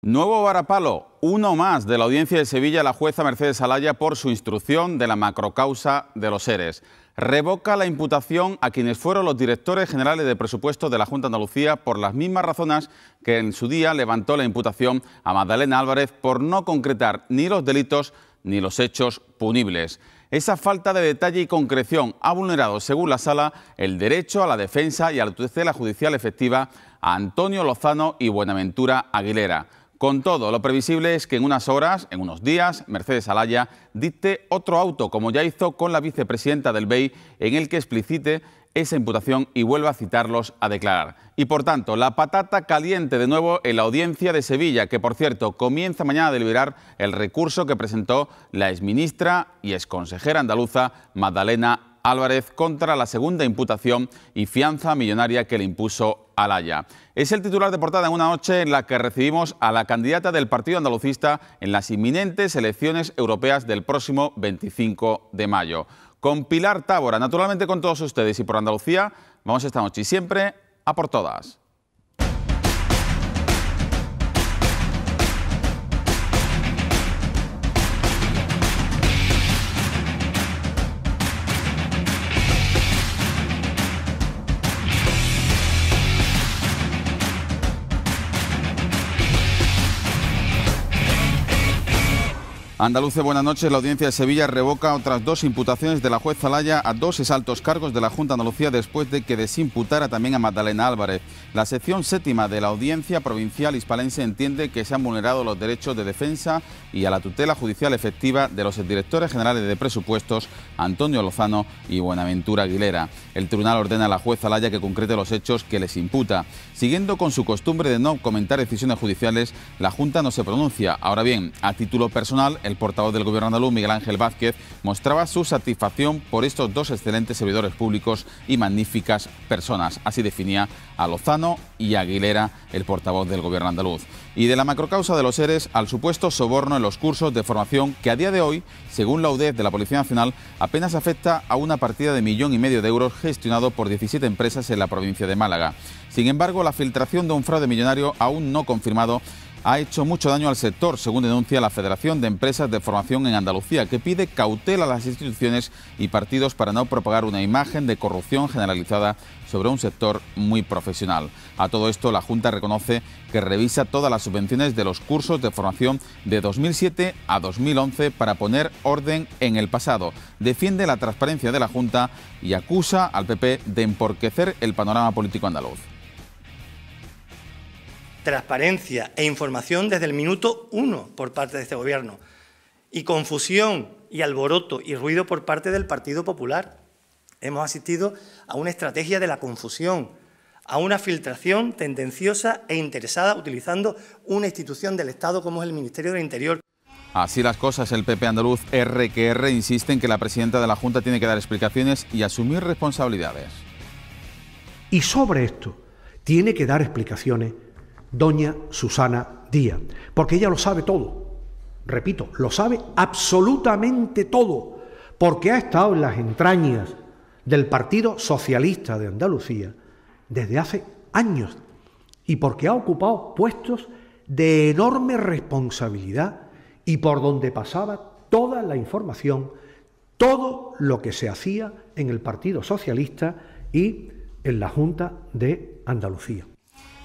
Nuevo varapalo, uno más de la Audiencia de Sevilla, la jueza Mercedes Alaya por su instrucción de la macrocausa de los ERES. Revoca la imputación a quienes fueron los directores generales de presupuesto de la Junta de Andalucía por las mismas razones que en su día levantó la imputación a Magdalena Álvarez por no concretar ni los delitos ni los hechos punibles. Esa falta de detalle y concreción ha vulnerado, según la Sala, el derecho a la defensa y a la tutela judicial efectiva a Antonio Lozano y Buenaventura Aguilera. Con todo, lo previsible es que en unas horas, en unos días, Mercedes Alaya dicte otro auto, como ya hizo con la vicepresidenta del BEI, en el que explicite esa imputación y vuelva a citarlos a declarar. Y por tanto, la patata caliente de nuevo en la Audiencia de Sevilla, que por cierto comienza mañana a deliberar el recurso que presentó la exministra y exconsejera andaluza Magdalena Álvarez contra la segunda imputación y fianza millonaria que le impuso Alaya. Es el titular de portada en una noche en la que recibimos a la candidata del Partido Andalucista en las inminentes elecciones europeas del próximo 25 de mayo. Con Pilar Tábora, naturalmente con todos ustedes y por Andalucía, vamos esta noche y siempre a por todas. Andalucía, buenas noches. La Audiencia de Sevilla revoca otras dos imputaciones de la juez Alaya a dos exaltos cargos de la Junta de Andalucía después de que desimputara también a Magdalena Álvarez. La sección séptima de la Audiencia Provincial Hispalense entiende que se han vulnerado los derechos de defensa y a la tutela judicial efectiva de los directores generales de presupuestos Antonio Lozano y Buenaventura Aguilera. El tribunal ordena a la juez Alaya que concrete los hechos que les imputa. Siguiendo con su costumbre de no comentar decisiones judiciales, la Junta no se pronuncia. Ahora bien, a título personal, el portavoz del Gobierno andaluz, Miguel Ángel Vázquez, mostraba su satisfacción por estos dos excelentes servidores públicos y magníficas personas. Así definía a Lozano y Aguilera, el portavoz del Gobierno andaluz. Y de la macrocausa de los ERES al supuesto soborno en los cursos de formación que a día de hoy, según la UDEF de la Policía Nacional, apenas afecta a una partida de 1,5 millones de euros gestionado por 17 empresas en la provincia de Málaga. Sin embargo, la filtración de un fraude millonario aún no confirmado ha hecho mucho daño al sector, según denuncia la Federación de Empresas de Formación en Andalucía, que pide cautela a las instituciones y partidos para no propagar una imagen de corrupción generalizada sobre un sector muy profesional. A todo esto, la Junta reconoce que revisa todas las subvenciones de los cursos de formación de 2007 a 2011 para poner orden en el pasado. Defiende la transparencia de la Junta y acusa al PP de emporquecer el panorama político andaluz. Transparencia e información desde el minuto 1 por parte de este Gobierno y confusión y alboroto y ruido por parte del Partido Popular. Hemos asistido a una estrategia de la confusión, a una filtración tendenciosa e interesada utilizando una institución del Estado como es el Ministerio del Interior. Así las cosas, el PP andaluz R que R insiste en que la presidenta de la Junta tiene que dar explicaciones y asumir responsabilidades. Y sobre esto tiene que dar explicaciones doña Susana Díaz, porque ella lo sabe todo, repito, lo sabe absolutamente todo, porque ha estado en las entrañas del Partido Socialista de Andalucía desde hace años y porque ha ocupado puestos de enorme responsabilidad y por donde pasaba toda la información, todo lo que se hacía en el Partido Socialista y en la Junta de Andalucía.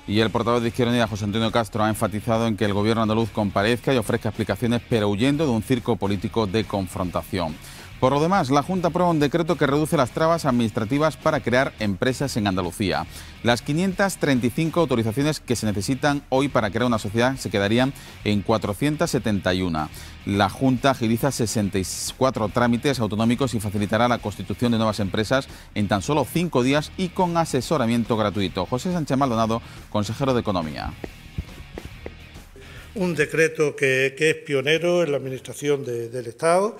Y el portavoz de Izquierda Unida, José Antonio Castro, ha enfatizado en que el Gobierno andaluz comparezca y ofrezca explicaciones, pero huyendo de un circo político de confrontación. Por lo demás, la Junta aprueba un decreto que reduce las trabas administrativas para crear empresas en Andalucía. Las 535 autorizaciones que se necesitan hoy para crear una sociedad se quedarían en 471. La Junta agiliza 64 trámites autonómicos y facilitará la constitución de nuevas empresas en tan solo 5 días y con asesoramiento gratuito. José Sánchez Maldonado, consejero de Economía. Un decreto que es pionero en la administración del Estado,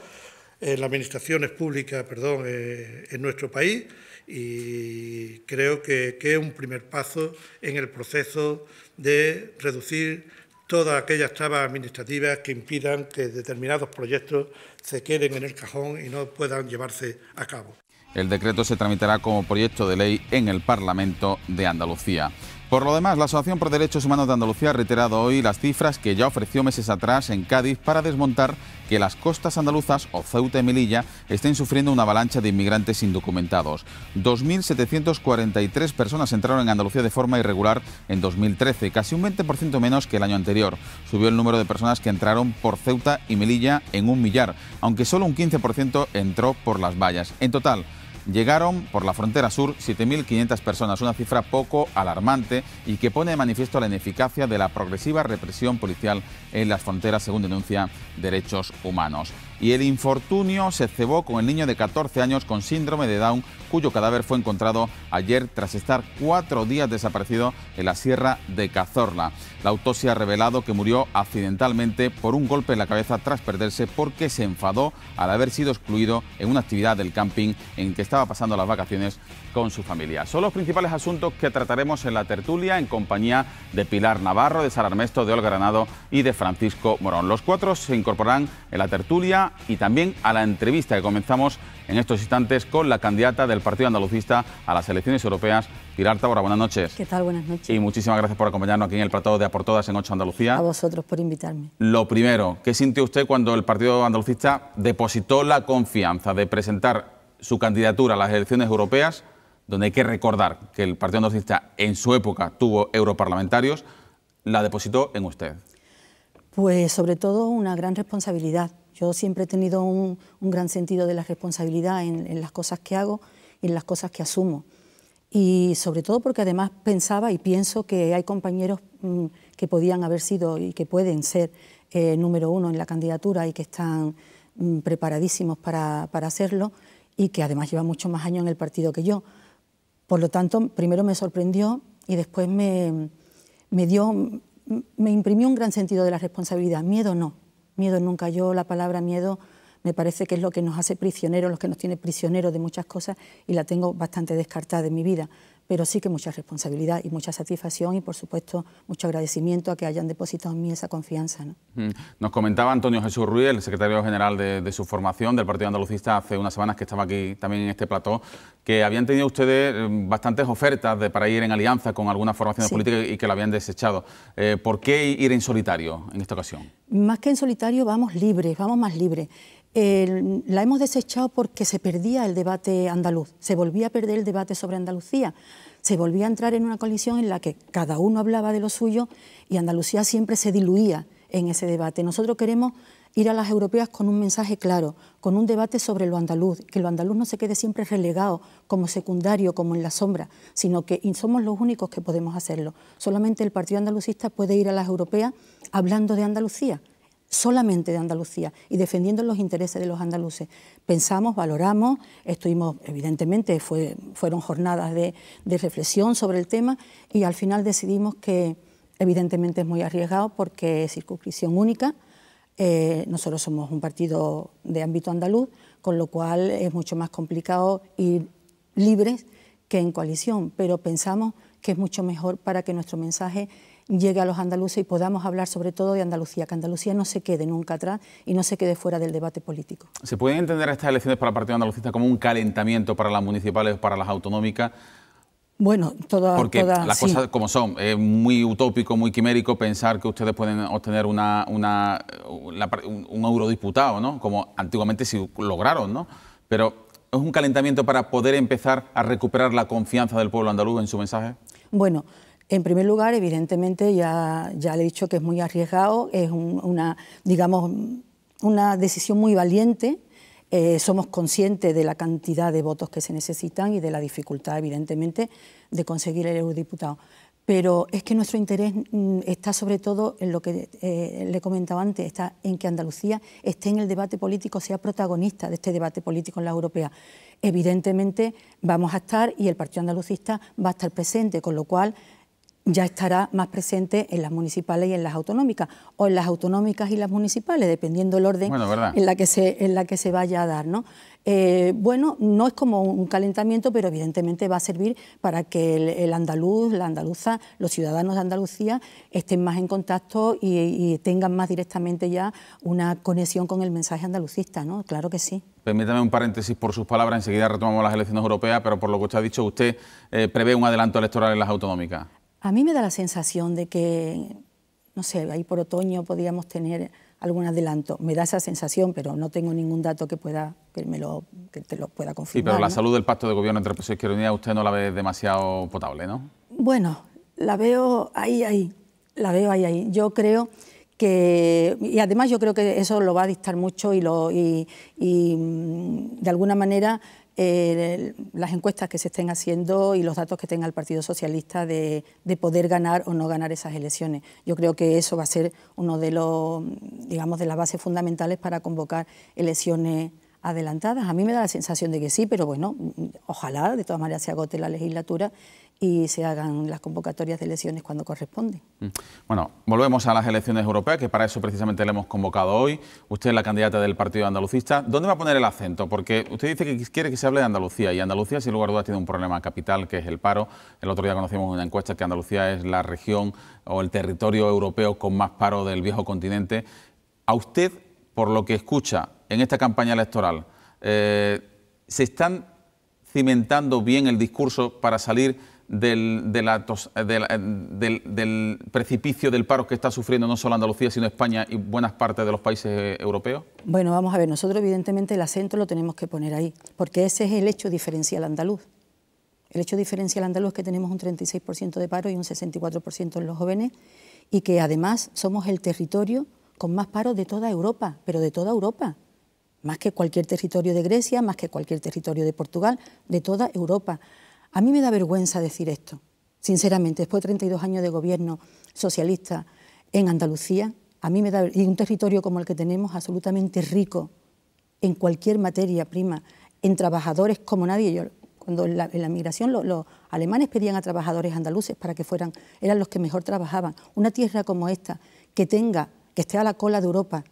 en las administraciones públicas, en nuestro país, y creo que es un primer paso en el proceso de reducir todas aquellas trabas administrativas que impidan que determinados proyectos se queden en el cajón y no puedan llevarse a cabo. El decreto se tramitará como proyecto de ley en el Parlamento de Andalucía. Por lo demás, la Asociación por Derechos Humanos de Andalucía ha reiterado hoy las cifras que ya ofreció meses atrás en Cádiz para desmontar que las costas andaluzas, o Ceuta y Melilla, estén sufriendo una avalancha de inmigrantes indocumentados. 2.743 personas entraron en Andalucía de forma irregular en 2013, casi un 20% menos que el año anterior. Subió el número de personas que entraron por Ceuta y Melilla en 1 millar, aunque solo un 15% entró por las vallas. En total, llegaron por la frontera sur 7.500 personas, una cifra poco alarmante y que pone de manifiesto la ineficacia de la progresiva represión policial en las fronteras, según denuncia Derechos Humanos. Y el infortunio se cebó con el niño de 14 años con síndrome de Down, cuyo cadáver fue encontrado ayer tras estar 4 días desaparecido en la Sierra de Cazorla. La autopsia ha revelado que murió accidentalmente por un golpe en la cabeza tras perderse porque se enfadó al haber sido excluido en una actividad del camping en que estaba pasando las vacaciones con su familia. Son los principales asuntos que trataremos en la tertulia en compañía de Pilar Navarro, de Sara Armesto, de Olga Granado y de Francisco Morón. Los cuatro se incorporarán en la tertulia y también a la entrevista que comenzamos en estos instantes con la candidata del Partido Andalucista a las elecciones europeas, Pilar Tábora. Buenas noches. ¿Qué tal? Buenas noches. Y muchísimas gracias por acompañarnos aquí en el plató de A por Todas en 8 Andalucía. A vosotros por invitarme. Lo primero, ¿qué sintió usted cuando el Partido Andalucista depositó la confianza de presentar su candidatura a las elecciones europeas, donde hay que recordar que el Partido Andalucista en su época tuvo europarlamentarios, la depositó en usted? Pues sobre todo una gran responsabilidad. Yo siempre he tenido un gran sentido de la responsabilidad en las cosas que hago y en las cosas que asumo. Y sobre todo porque además pensaba y pienso que hay compañeros que podían haber sido y que pueden ser número uno en la candidatura y que están preparadísimos para hacerlo y que además llevan muchos más años en el partido que yo. Por lo tanto, primero me sorprendió y después me imprimió un gran sentido de la responsabilidad. Miedo no, miedo nunca. Yo la palabra miedo me parece que es lo que nos hace prisioneros, lo que nos tiene prisioneros de muchas cosas y la tengo bastante descartada de mi vida. Pero sí que mucha responsabilidad y mucha satisfacción y, por supuesto, mucho agradecimiento a que hayan depositado en mí esa confianza, ¿no? Nos comentaba Antonio Jesús Ruiz, el secretario general de su formación del Partido Andalucista, hace unas semanas que estaba aquí también en este plató, que habían tenido ustedes bastantes ofertas para ir en alianza con algunas formaciones políticas y que lo habían desechado. ¿Por qué ir en solitario en esta ocasión? Más que en solitario, vamos libres, vamos más libres. La hemos desechado porque se perdía el debate andaluz, se volvía a perder el debate sobre Andalucía, se volvía a entrar en una colisión en la que cada uno hablaba de lo suyo y Andalucía siempre se diluía en ese debate. Nosotros queremos ir a las europeas con un mensaje claro, con un debate sobre lo andaluz, que lo andaluz no se quede siempre relegado como secundario, como en la sombra, sino que somos los únicos que podemos hacerlo. Solamente el Partido Andalucista puede ir a las europeas hablando de Andalucía, solamente de Andalucía y defendiendo los intereses de los andaluces. Pensamos, valoramos, estuvimos, evidentemente, fueron jornadas de reflexión sobre el tema y al final decidimos que evidentemente es muy arriesgado porque es circunscripción única. Nosotros somos un partido de ámbito andaluz, con lo cual es mucho más complicado ir libres que en coalición, pero pensamos que es mucho mejor para que nuestro mensaje llegue a los andaluces y podamos hablar sobre todo de Andalucía, que Andalucía no se quede nunca atrás y no se quede fuera del debate político. ¿Se pueden entender estas elecciones para el Partido Andalucista como un calentamiento para las municipales o para las autonómicas? Bueno, porque las cosas como son, es muy utópico, muy quimérico pensar que ustedes pueden obtener un eurodiputado, ¿no? Como antiguamente sí lograron, ¿no? Pero ¿es un calentamiento para poder empezar a recuperar la confianza del pueblo andaluz en su mensaje? Bueno, en primer lugar, evidentemente, ya le he dicho que es muy arriesgado, es una decisión muy valiente. Somos conscientes de la cantidad de votos que se necesitan y de la dificultad, evidentemente, de conseguir el eurodiputado. Pero es que nuestro interés está sobre todo en lo que le he comentado antes, está en que Andalucía esté en el debate político, sea protagonista de este debate político en la europea. Evidentemente vamos a estar y el Partido Andalucista va a estar presente, con lo cual ya estará más presente en las municipales y en las autonómicas, o en las autonómicas y las municipales, dependiendo del orden en la que se vaya a dar, ¿no? Bueno, no es como un calentamiento, pero evidentemente va a servir para que el andaluz, la andaluza, los ciudadanos de Andalucía estén más en contacto y tengan más directamente ya una conexión con el mensaje andalucista, ¿no? Claro que sí. Permítame un paréntesis por sus palabras, enseguida retomamos las elecciones europeas, pero por lo que usted ha dicho, ¿usted prevé un adelanto electoral en las autonómicas? A mí me da la sensación de que, no sé, ahí por otoño podríamos tener algún adelanto. Me da esa sensación, pero no tengo ningún dato que te lo pueda confirmar. Sí, pero la ¿no? salud del pacto de gobierno entre PSOE y Izquierda Unida usted no la ve demasiado potable, ¿no? Bueno, la veo ahí. La veo ahí. Yo creo que, y además yo creo que eso lo va a dictar mucho y de alguna manera las encuestas que se estén haciendo y los datos que tenga el Partido Socialista de poder ganar o no ganar esas elecciones. Yo creo que eso va a ser uno de los, digamos, de las bases fundamentales para convocar elecciones adelantadas. A mí me da la sensación de que sí, pero bueno, ojalá de todas maneras se agote la legislatura y se hagan las convocatorias de elecciones cuando corresponde. Bueno, volvemos a las elecciones europeas, que para eso precisamente le hemos convocado hoy. Usted es la candidata del Partido Andalucista. ¿Dónde va a poner el acento? Porque usted dice que quiere que se hable de Andalucía, y Andalucía, sin lugar a dudas, tiene un problema capital, que es el paro. El otro día conocimos una encuesta que Andalucía es la región o el territorio europeo con más paro del viejo continente. A usted, por lo que escucha en esta campaña electoral, ¿se están cimentando bien el discurso para salir del precipicio del paro que está sufriendo no solo Andalucía, sino España y buenas partes de los países europeos? Bueno, vamos a ver, nosotros evidentemente el acento lo tenemos que poner ahí, porque ese es el hecho diferencial andaluz. El hecho diferencial andaluz es que tenemos un 36% de paro y un 64% en los jóvenes, y que además somos el territorio con más paro de toda Europa, pero de toda Europa. Más que cualquier territorio de Grecia, más que cualquier territorio de Portugal, de toda Europa. A mí me da vergüenza decir esto, sinceramente, después de 32 años de gobierno socialista en Andalucía, a mí me da, y un territorio como el que tenemos, absolutamente rico en cualquier materia prima, en trabajadores como nadie. Cuando en la migración los alemanes pedían a trabajadores andaluces para que fueran, eran los que mejor trabajaban. Una tierra como esta, que esté a la cola de Europa,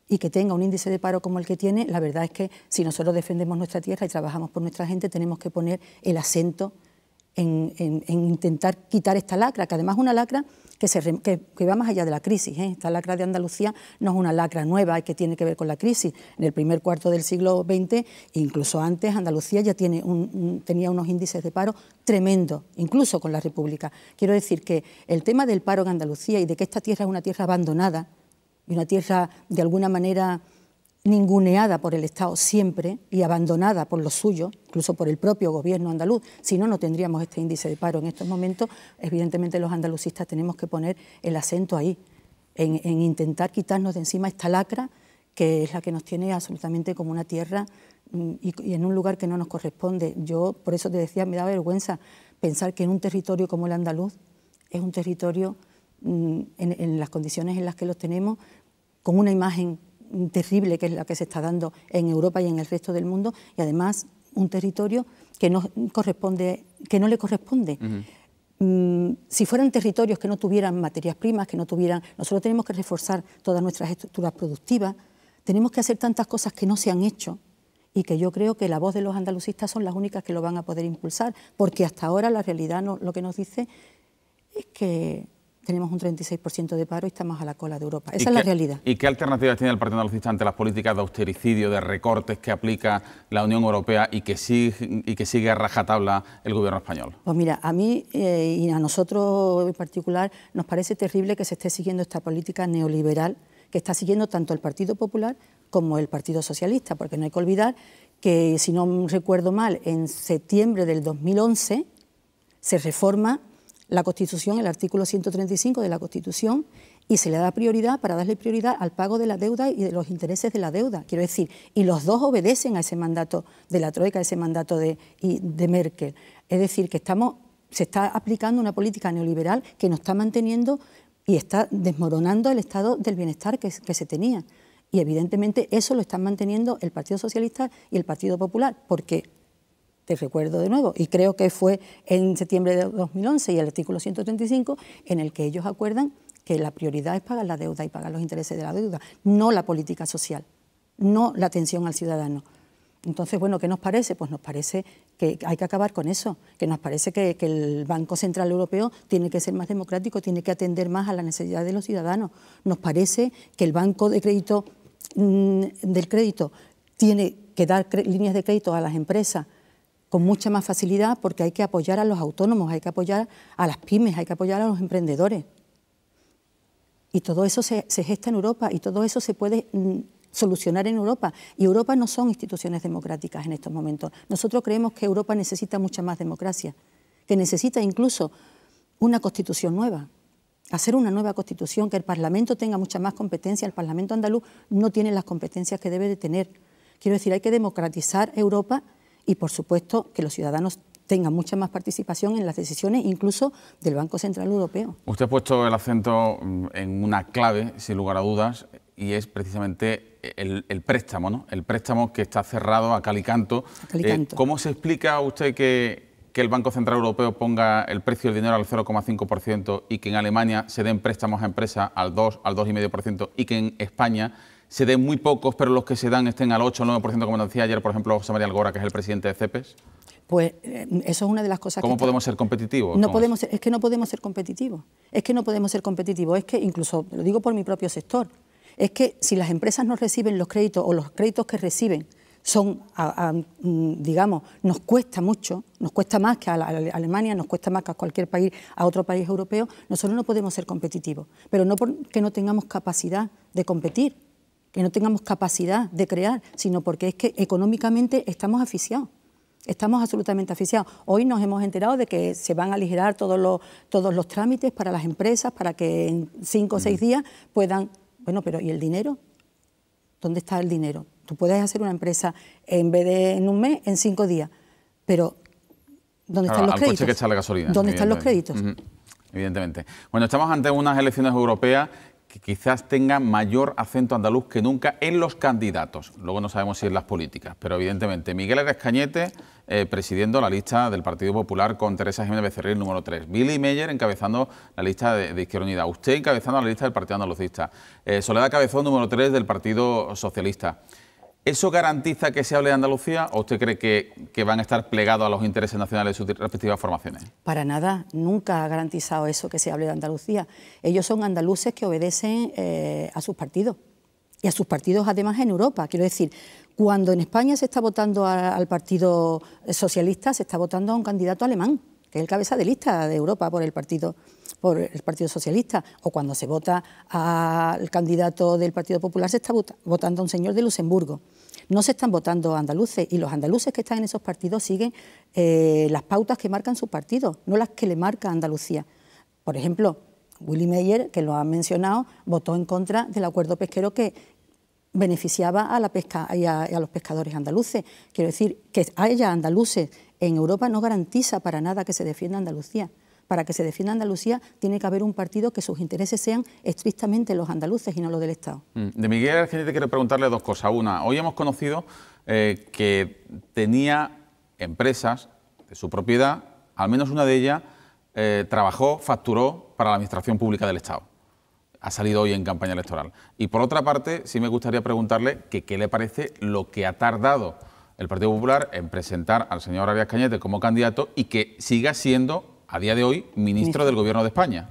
y que tenga un índice de paro como el que tiene, la verdad es que si nosotros defendemos nuestra tierra y trabajamos por nuestra gente, tenemos que poner el acento en intentar quitar esta lacra, que además es una lacra que va más allá de la crisis. Esta lacra de Andalucía no es una lacra nueva y que tiene que ver con la crisis. En el primer cuarto del siglo XX, incluso antes, Andalucía ya tenía unos índices de paro tremendos, incluso con la República. Quiero decir que el tema del paro en Andalucía y de que esta tierra es una tierra abandonada, y una tierra de alguna manera ninguneada por el Estado siempre y abandonada por los suyos, incluso por el propio gobierno andaluz. Si no, no tendríamos este índice de paro en estos momentos. Evidentemente los andalucistas tenemos que poner el acento ahí, en intentar quitarnos de encima esta lacra que es la que nos tiene absolutamente como una tierra y en un lugar que no nos corresponde. Yo, por eso te decía, me da vergüenza pensar que en un territorio como el andaluz es un territorio en las condiciones en las que los tenemos, con una imagen terrible que es la que se está dando en Europa y en el resto del mundo, y además un territorio que no le corresponde. Si fueran territorios que no tuvieran materias primas, que no tuvieran... Nosotros tenemos que reforzar todas nuestras estructuras productivas, tenemos que hacer tantas cosas que no se han hecho y que yo creo que la voz de los andalucistas son las únicas que lo van a poder impulsar, porque hasta ahora la realidad lo que nos dice es que tenemos un 36% de paro y estamos a la cola de Europa. Esa es la realidad. ¿Y qué alternativas tiene el Partido Andalucista ante las políticas de austericidio, de recortes que aplica la Unión Europea y que sigue a rajatabla el gobierno español? Pues mira, a mí y a nosotros en particular nos parece terrible que se esté siguiendo esta política neoliberal que está siguiendo tanto el Partido Popular como el Partido Socialista, porque no hay que olvidar que, si no recuerdo mal, en septiembre del 2011 se reforma la Constitución, el artículo 135 de la Constitución, y se le da prioridad para darle prioridad al pago de la deuda y de los intereses de la deuda. Quiero decir, y los dos obedecen a ese mandato de la Troika, a ese mandato de Merkel. Es decir, que se está aplicando una política neoliberal que nos está manteniendo y está desmoronando el estado del bienestar que se tenía. Y evidentemente eso lo están manteniendo el Partido Socialista y el Partido Popular, porque... Te recuerdo de nuevo, y creo que fue en septiembre de 2011 y el artículo 135 en el que ellos acuerdan que la prioridad es pagar la deuda y pagar los intereses de la deuda, no la política social, no la atención al ciudadano. Entonces, bueno, ¿qué nos parece? Pues nos parece que hay que acabar con eso, que nos parece que el Banco Central Europeo tiene que ser más democrático, tiene que atender más a las necesidades de los ciudadanos. Nos parece que el Banco de Crédito del Crédito tiene que dar líneas de crédito a las empresas con mucha más facilidad, porque hay que apoyar a los autónomos, hay que apoyar a las pymes, hay que apoyar a los emprendedores. Y todo eso se gesta en Europa y todo eso se puede solucionar en Europa. Y Europa no son instituciones democráticas en estos momentos. Nosotros creemos que Europa necesita mucha más democracia, que necesita incluso una constitución nueva, hacer una nueva constitución, que el Parlamento tenga mucha más competencia. El Parlamento andaluz no tiene las competencias que debe de tener. Quiero decir, hay que democratizar Europa y, por supuesto, que los ciudadanos tengan mucha más participación en las decisiones, incluso del Banco Central Europeo. Usted ha puesto el acento en una clave, sin lugar a dudas, y es precisamente el préstamo, ¿no? El préstamo que está cerrado a cal y canto. ¿Cómo se explica usted que el Banco Central Europeo ponga el precio del dinero al 0,5% y que en Alemania se den préstamos a empresas al 2,5% y que en España se den muy pocos, pero los que se dan estén al 8 o 9%, como decía ayer, por ejemplo, José María Algora, que es el presidente de CEPES? Pues eso es una de las cosas. ¿Cómo podemos ser competitivos? Es que no podemos ser competitivos. Es que no podemos ser competitivos. Es que, incluso, lo digo por mi propio sector, es que si las empresas no reciben los créditos o los créditos que reciben son, digamos, nos cuesta mucho, nos cuesta más que a Alemania, nos cuesta más que a cualquier país, a otro país europeo, nosotros no podemos ser competitivos. Pero no porque no tengamos capacidad de competir, que no tengamos capacidad de crear, sino porque es que económicamente estamos asfixiados. Estamos absolutamente asfixiados. Hoy nos hemos enterado de que se van a aligerar todos los trámites para las empresas, para que en 5 o 6 días puedan... Bueno, pero ¿y el dinero? ¿Dónde está el dinero? Tú puedes hacer una empresa en vez de en un mes, en 5 días, pero ¿dónde están los créditos? Coche que echarle gasolina. ¿Dónde están los créditos? Evidentemente. Bueno, estamos ante unas elecciones europeas que quizás tengan mayor acento andaluz que nunca en los candidatos. Luego no sabemos si en las políticas, pero evidentemente Miguel Arias Cañete presidiendo la lista del Partido Popular con Teresa Jiménez Becerril, número 3. Billy Meyer encabezando la lista de Izquierda Unida. Usted encabezando la lista del Partido Andalucista. Soledad Cabezón, número 3 del Partido Socialista. ¿Eso garantiza que se hable de Andalucía o usted cree que van a estar plegados a los intereses nacionales de sus respectivas formaciones? Para nada, nunca ha garantizado eso, que se hable de Andalucía. Ellos son andaluces que obedecen a sus partidos y a sus partidos además en Europa. Quiero decir, cuando en España se está votando al Partido Socialista, se está votando a un candidato alemán, que es el cabeza de lista de Europa por el Partido Socialista, o cuando se vota al candidato del Partido Popular se está votando a un señor de Luxemburgo. No se están votando andaluces, y los andaluces que están en esos partidos siguen las pautas que marcan su partido, no las que le marca Andalucía. Por ejemplo, Willy Meyer, que lo han mencionado, votó en contra del acuerdo pesquero que beneficiaba a la pesca y a los pescadores andaluces. Quiero decir, que haya andaluces en Europa no garantiza para nada que se defienda Andalucía. Para que se defienda Andalucía tiene que haber un partido que sus intereses sean estrictamente los andaluces y no los del Estado. De Miguel Arias Cañete quiero preguntarle 2 cosas. Una, hoy hemos conocido que tenía empresas de su propiedad, al menos una de ellas trabajó, facturó para la Administración Pública del Estado. Ha salido hoy en campaña electoral. Y por otra parte, sí me gustaría preguntarle que qué le parece lo que ha tardado el Partido Popular en presentar al señor Arias Cañete como candidato y que siga siendo, a día de hoy, ministro del Gobierno de España.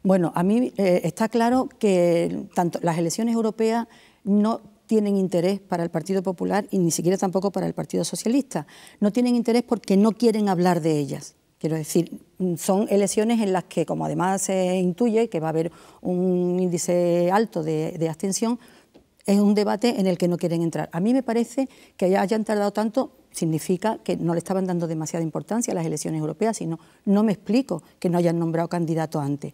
Bueno, a mí está claro que tanto las elecciones europeas no tienen interés para el Partido Popular y ni siquiera tampoco para el Partido Socialista. No tienen interés porque no quieren hablar de ellas. Quiero decir, son elecciones en las que, como además se intuye que va a haber un índice alto de abstención, es un debate en el que no quieren entrar. A mí me parece que hayan tardado tanto, significa que no le estaban dando demasiada importancia a las elecciones europeas, sino no me explico que no hayan nombrado candidato antes.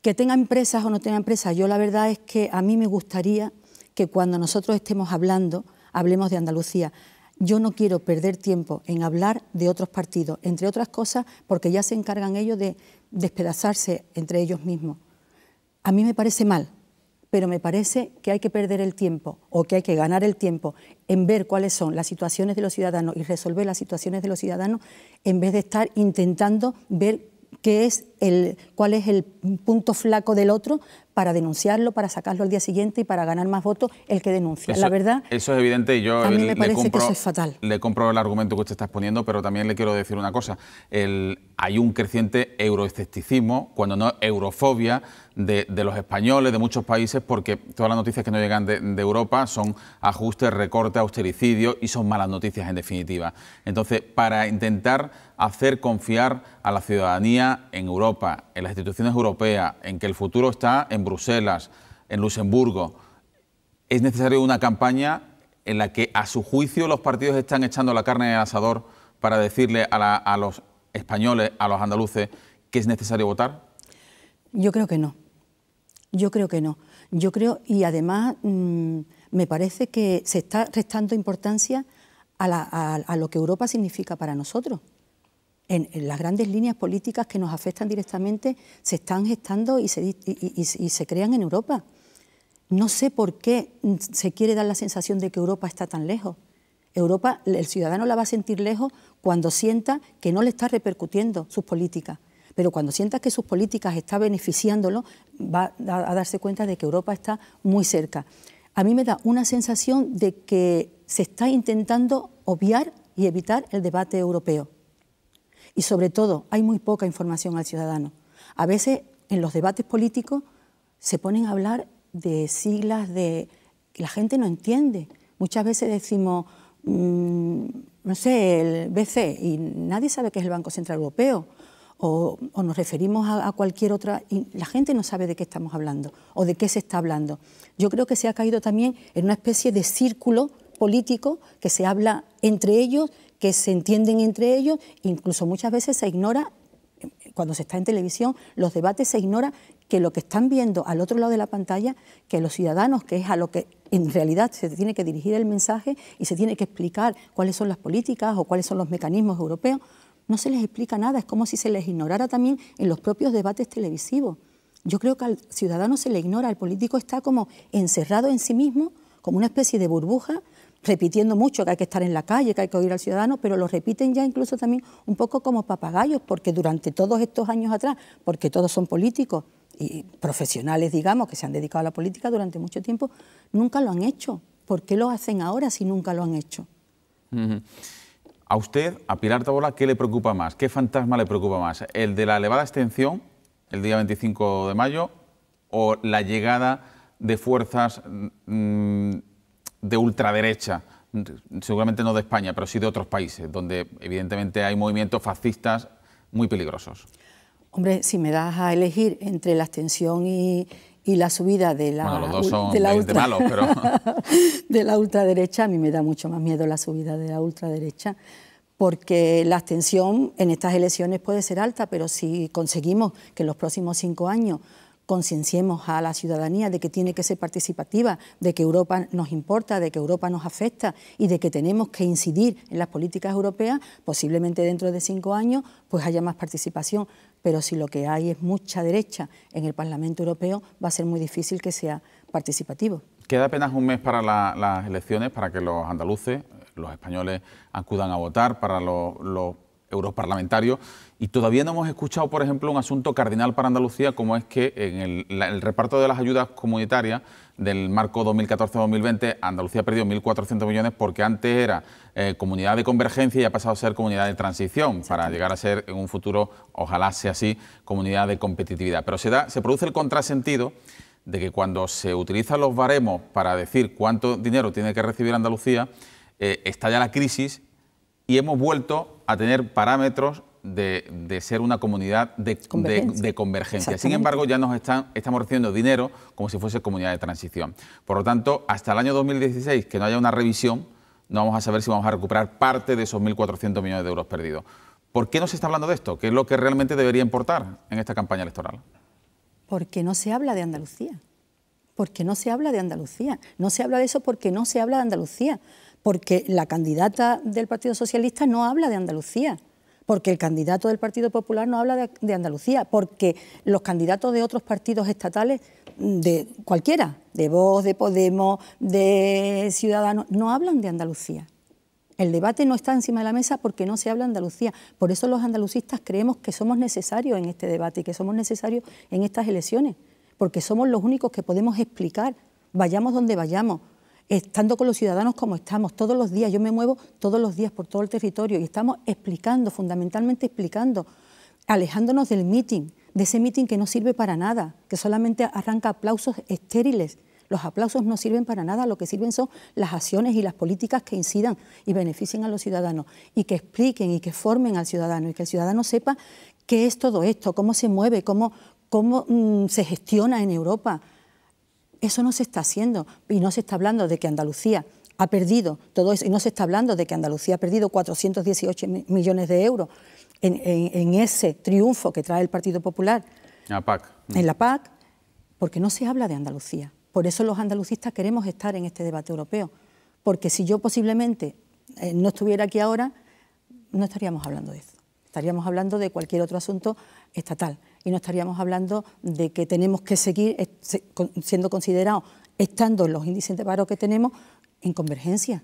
Que tenga empresas o no tenga empresas, yo la verdad es que a mí me gustaría que cuando nosotros estemos hablando, hablemos de Andalucía. Yo no quiero perder tiempo en hablar de otros partidos, entre otras cosas porque ya se encargan ellos de despedazarse entre ellos mismos. A mí me parece mal, pero me parece que hay que perder el tiempo o que hay que ganar el tiempo en ver cuáles son las situaciones de los ciudadanos y resolver las situaciones de los ciudadanos en vez de estar intentando ver cuál es el punto flaco del otro para denunciarlo, para sacarlo al día siguiente y para ganar más votos el que denuncia. La verdad, eso es evidente y yo a mí me parece que eso es fatal. Le compro el argumento que usted está exponiendo, pero también le quiero decir una cosa. Hay un creciente euroescepticismo, cuando no eurofobia, de los españoles, de muchos países, porque todas las noticias que nos llegan de Europa son ajustes, recortes, austericidios y son malas noticias en definitiva. Entonces, para intentar hacer confiar a la ciudadanía en Europa, en las instituciones europeas, en que el futuro está en Bruselas, en Luxemburgo, es necesario una campaña en la que, a su juicio, los partidos están echando la carne en el asador para decirle a los españoles, a los andaluces, que es necesario votar. Yo creo que no. Yo creo que no. Yo creo, y además me parece que se está restando importancia a lo que Europa significa para nosotros. En las grandes líneas políticas que nos afectan directamente se están gestando y se crean en Europa. No sé por qué se quiere dar la sensación de que Europa está tan lejos. Europa, el ciudadano la va a sentir lejos cuando sienta que no le está repercutiendo sus políticas. Pero cuando sienta que sus políticas están beneficiándolo, va a darse cuenta de que Europa está muy cerca. A mí me da una sensación de que se está intentando obviar y evitar el debate europeo. Y sobre todo, hay muy poca información al ciudadano. A veces, en los debates políticos, se ponen a hablar de siglas que la gente no entiende. Muchas veces decimos, no sé, el BCE, y nadie sabe qué es el Banco Central Europeo. O nos referimos a cualquier otra, y la gente no sabe de qué estamos hablando o de qué se está hablando. Yo creo que se ha caído también en una especie de círculo político que se habla entre ellos, que se entienden entre ellos, incluso muchas veces se ignora, cuando se está en televisión, los debates se ignora que lo que están viendo al otro lado de la pantalla, que los ciudadanos, que es a lo que en realidad se tiene que dirigir el mensaje y se tiene que explicar cuáles son las políticas o cuáles son los mecanismos europeos, no se les explica nada, es como si se les ignorara también en los propios debates televisivos. Yo creo que al ciudadano se le ignora, el político está como encerrado en sí mismo, como una especie de burbuja, repitiendo mucho que hay que estar en la calle, que hay que oír al ciudadano, pero lo repiten ya incluso también un poco como papagayos, porque durante todos estos años atrás, porque todos son políticos y profesionales, digamos, que se han dedicado a la política durante mucho tiempo, nunca lo han hecho. ¿Por qué lo hacen ahora si nunca lo han hecho? A usted, a Pilar Tabola, ¿qué le preocupa más? ¿Qué fantasma le preocupa más? ¿El de la elevada abstención, el día 25 de mayo, o la llegada de fuerzas de ultraderecha, seguramente no de España, pero sí de otros países, donde evidentemente hay movimientos fascistas muy peligrosos? Hombre, si me das a elegir entre la abstención y la subida de la, bueno, los dos son de la malos, pero de la ultraderecha, a mí me da mucho más miedo la subida de la ultraderecha, porque la abstención en estas elecciones puede ser alta, pero si conseguimos que en los próximos 5 años concienciemos a la ciudadanía de que tiene que ser participativa, de que Europa nos importa, de que Europa nos afecta y de que tenemos que incidir en las políticas europeas, posiblemente dentro de 5 años pues haya más participación. Pero si lo que hay es mucha derecha en el Parlamento Europeo, va a ser muy difícil que sea participativo. Queda apenas un mes para las elecciones, para que los andaluces, los españoles, acudan a votar, para los europarlamentarios, y todavía no hemos escuchado, por ejemplo, un asunto cardinal para Andalucía, como es que en el reparto de las ayudas comunitarias del marco 2014-2020, Andalucía perdió 1.400 millones porque antes era comunidad de convergencia y ha pasado a ser comunidad de transición, para llegar a ser en un futuro, ojalá sea así, comunidad de competitividad. Pero se produce el contrasentido de que cuando se utilizan los baremos para decir cuánto dinero tiene que recibir Andalucía, estalla la crisis y hemos vuelto a tener parámetros de ser una comunidad de convergencia. Sin embargo, ya estamos recibiendo dinero como si fuese comunidad de transición. Por lo tanto, hasta el año 2016, que no haya una revisión, no vamos a saber si vamos a recuperar parte de esos 1.400 millones de euros perdidos. ¿Por qué no se está hablando de esto? ¿Qué es lo que realmente debería importar en esta campaña electoral? Porque no se habla de Andalucía. Porque no se habla de Andalucía. No se habla de eso porque no se habla de Andalucía. Porque la candidata del Partido Socialista no habla de Andalucía, porque el candidato del Partido Popular no habla de Andalucía, porque los candidatos de otros partidos estatales, de cualquiera, de Vox, de Podemos, de Ciudadanos, no hablan de Andalucía. El debate no está encima de la mesa porque no se habla de Andalucía. Por eso los andalucistas creemos que somos necesarios en este debate y que somos necesarios en estas elecciones. porque somos los únicos que podemos explicar, vayamos donde vayamos, estando con los ciudadanos como estamos, todos los días. Yo me muevo todos los días por todo el territorio y estamos explicando, fundamentalmente explicando, alejándonos del meeting, de ese meeting que no sirve para nada, que solamente arranca aplausos estériles. Los aplausos no sirven para nada, lo que sirven son las acciones y las políticas que incidan y beneficien a los ciudadanos y que expliquen y que formen al ciudadano y que el ciudadano sepa qué es todo esto, cómo se mueve, cómo se gestiona en Europa. Eso no se está haciendo y no se está hablando de que Andalucía ha perdido todo eso y no se está hablando de que Andalucía ha perdido 418 millones de euros en ese triunfo que trae el Partido Popular en la PAC, porque no se habla de Andalucía. Por eso los andalucistas queremos estar en este debate europeo, porque si yo posiblemente no estuviera aquí ahora, no estaríamos hablando de eso. Estaríamos hablando de cualquier otro asunto estatal y no estaríamos hablando de que tenemos que seguir siendo considerados, estando en los índices de paro que tenemos, en convergencia.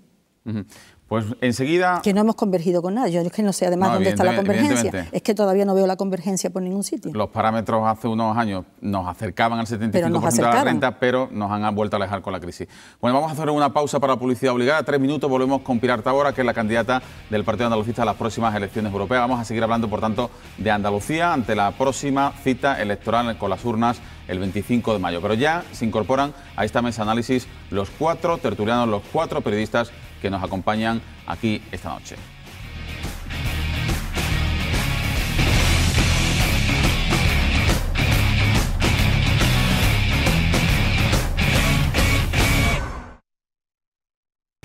Pues enseguida... Que no hemos convergido con nada. Yo es que no sé además dónde está la convergencia. Es que todavía no veo la convergencia por ningún sitio. Los parámetros hace unos años nos acercaban al 75% de la renta, pero nos han vuelto a alejar con la crisis. Bueno, vamos a hacer una pausa para la publicidad obligada. 3 minutos, volvemos con Pilar Tábora, que es la candidata del Partido Andalucista a las próximas elecciones europeas. Vamos a seguir hablando, por tanto, de Andalucía ante la próxima cita electoral con las urnas el 25 de mayo. Pero ya se incorporan a esta mesa de análisis los 4 tertulianos, los 4 periodistas que nos acompañan aquí esta noche.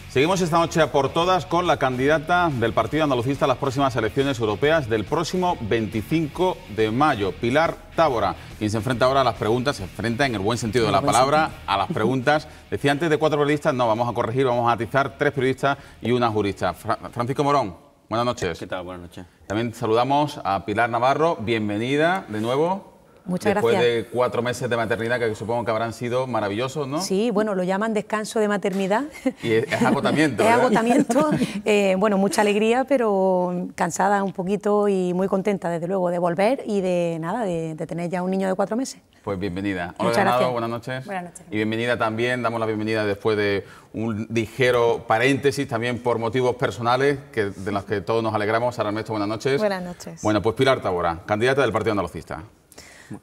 Seguimos esta noche a por todas con la candidata del Partido Andalucista a las próximas elecciones europeas del próximo 25 de mayo, Pilar Tábora, quien se enfrenta ahora a las preguntas, se enfrenta en el buen sentido de la palabra a las preguntas. Decía antes de 4 periodistas, no, vamos a corregir, vamos a atizar 3 periodistas y una jurista. Francisco Morón, buenas noches. ¿Qué tal? Buenas noches. También saludamos a Pilar Navarro, bienvenida de nuevo. Muchas Después gracias. de 4 meses de maternidad que supongo que habrán sido maravillosos, ¿no? Sí, bueno, lo llaman descanso de maternidad. Y es agotamiento, Es ¿verdad? agotamiento, bueno, mucha alegría, pero cansada un poquito y muy contenta, desde luego, de volver y de tener ya un niño de 4 meses. Pues bienvenida. Muchas Hola, gracias. buenas noches. Buenas noches. Y bienvenida también, damos la bienvenida después de un ligero paréntesis, también por motivos personales, de los que todos nos alegramos. Sara Ernesto, buenas noches. Buenas noches. Bueno, pues Pilar Tábora, candidata del Partido Andalucista.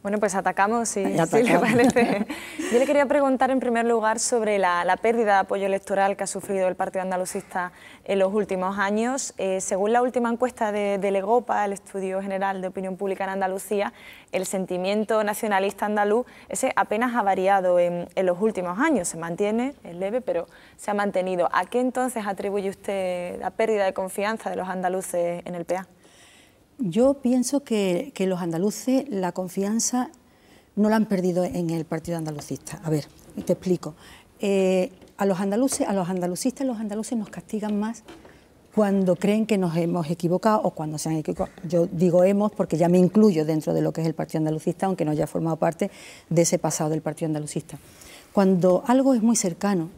Bueno, pues atacamos, si le Atacamos. parece. Yo le quería preguntar en primer lugar sobre la pérdida de apoyo electoral que ha sufrido el Partido Andalucista en los últimos años. Según la última encuesta del EGOPA, el Estudio General de Opinión Pública en Andalucía, el sentimiento nacionalista andaluz ese apenas ha variado en los últimos años. Se mantiene, es leve, pero se ha mantenido. ¿A qué entonces atribuye usted la pérdida de confianza de los andaluces en el PA? Yo pienso que los andaluces la confianza no la han perdido en el Partido Andalucista. A ver, te explico. A los andalucistas, los andaluces nos castigan más cuando creen que nos hemos equivocado o cuando se han equivocado. Yo digo hemos porque ya me incluyo dentro de lo que es el Partido Andalucista, aunque no haya formado parte de ese pasado del Partido Andalucista. Cuando algo es muy cercano,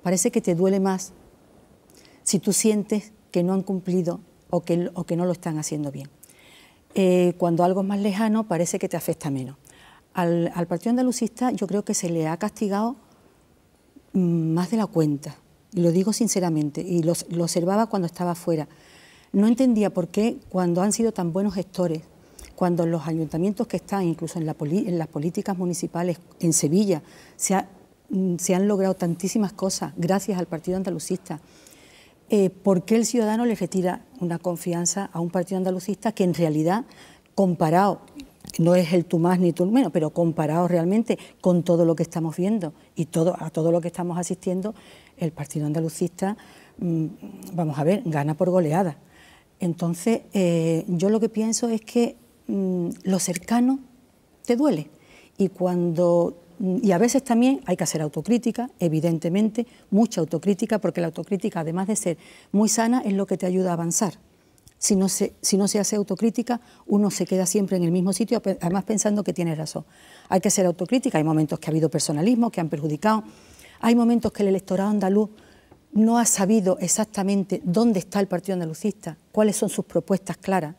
parece que te duele más si tú sientes que no han cumplido o que no lo están haciendo bien. Cuando algo es más lejano parece que te afecta menos. Al Partido Andalucista yo creo que se le ha castigado más de la cuenta, y lo digo sinceramente, y lo observaba cuando estaba fuera. No entendía por qué cuando han sido tan buenos gestores, cuando los ayuntamientos que están, incluso en las políticas municipales, en Sevilla, se han logrado tantísimas cosas gracias al Partido Andalucista. ¿Por qué el ciudadano le retira una confianza a un partido andalucista que en realidad, comparado, no es el tú más ni tú menos, pero comparado realmente con todo lo que estamos viendo y a todo lo que estamos asistiendo, el partido andalucista, vamos a ver, gana por goleada? Entonces, yo lo que pienso es que lo cercano te duele y a veces también hay que hacer autocrítica, evidentemente, mucha autocrítica, porque la autocrítica, además de ser muy sana, es lo que te ayuda a avanzar. Si no se hace autocrítica, uno se queda siempre en el mismo sitio, además pensando que tiene razón. Hay que hacer autocrítica, hay momentos que ha habido personalismo, que han perjudicado, hay momentos que el electorado andaluz no ha sabido exactamente dónde está el Partido Andalucista, cuáles son sus propuestas claras.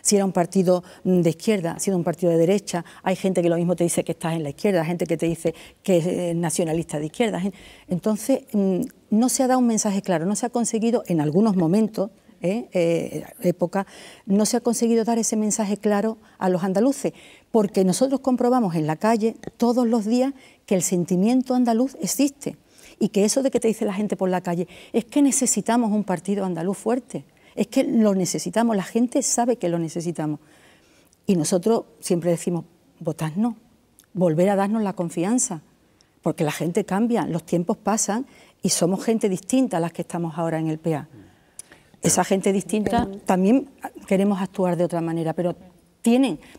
Si era un partido de izquierda, si era un partido de derecha, hay gente que lo mismo te dice que estás en la izquierda, gente que te dice que es nacionalista de izquierda. Entonces, no se ha dado un mensaje claro, no se ha conseguido en algunos momentos, época, no se ha conseguido dar ese mensaje claro a los andaluces, porque nosotros comprobamos en la calle todos los días que el sentimiento andaluz existe y que eso de que te dice la gente por la calle es que necesitamos un partido andaluz fuerte. Es que lo necesitamos, la gente sabe que lo necesitamos. Y nosotros siempre decimos, votadnos, volver a darnos la confianza, porque la gente cambia, los tiempos pasan y somos gente distinta a las que estamos ahora en el PA. Esa gente distinta también queremos actuar de otra manera, pero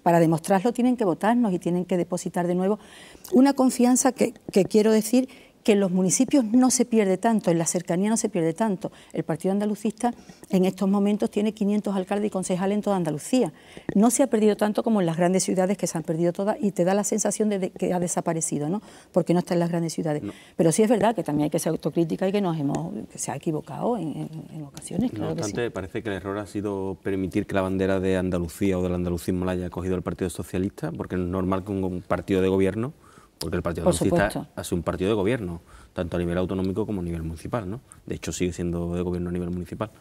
para demostrarlo tienen que votarnos y tienen que depositar de nuevo una confianza que quiero decir que en los municipios no se pierde tanto, en la cercanía no se pierde tanto. El Partido Andalucista en estos momentos tiene 500 alcaldes y concejales en toda Andalucía. No se ha perdido tanto como en las grandes ciudades, que se han perdido todas, y te da la sensación de que ha desaparecido, ¿no? Porque no está en las grandes ciudades. No. Pero sí es verdad que también hay que ser autocrítica y que que se ha equivocado en ocasiones. Claro, no obstante, sí. Parece que el error ha sido permitir que la bandera de Andalucía o del andalucismo la haya cogido el Partido Socialista, porque es normal que un partido de gobierno, porque el Partido Andalucista hace un partido de gobierno, tanto a nivel autonómico como a nivel municipal, ¿no? De hecho, sigue siendo de gobierno a nivel municipal.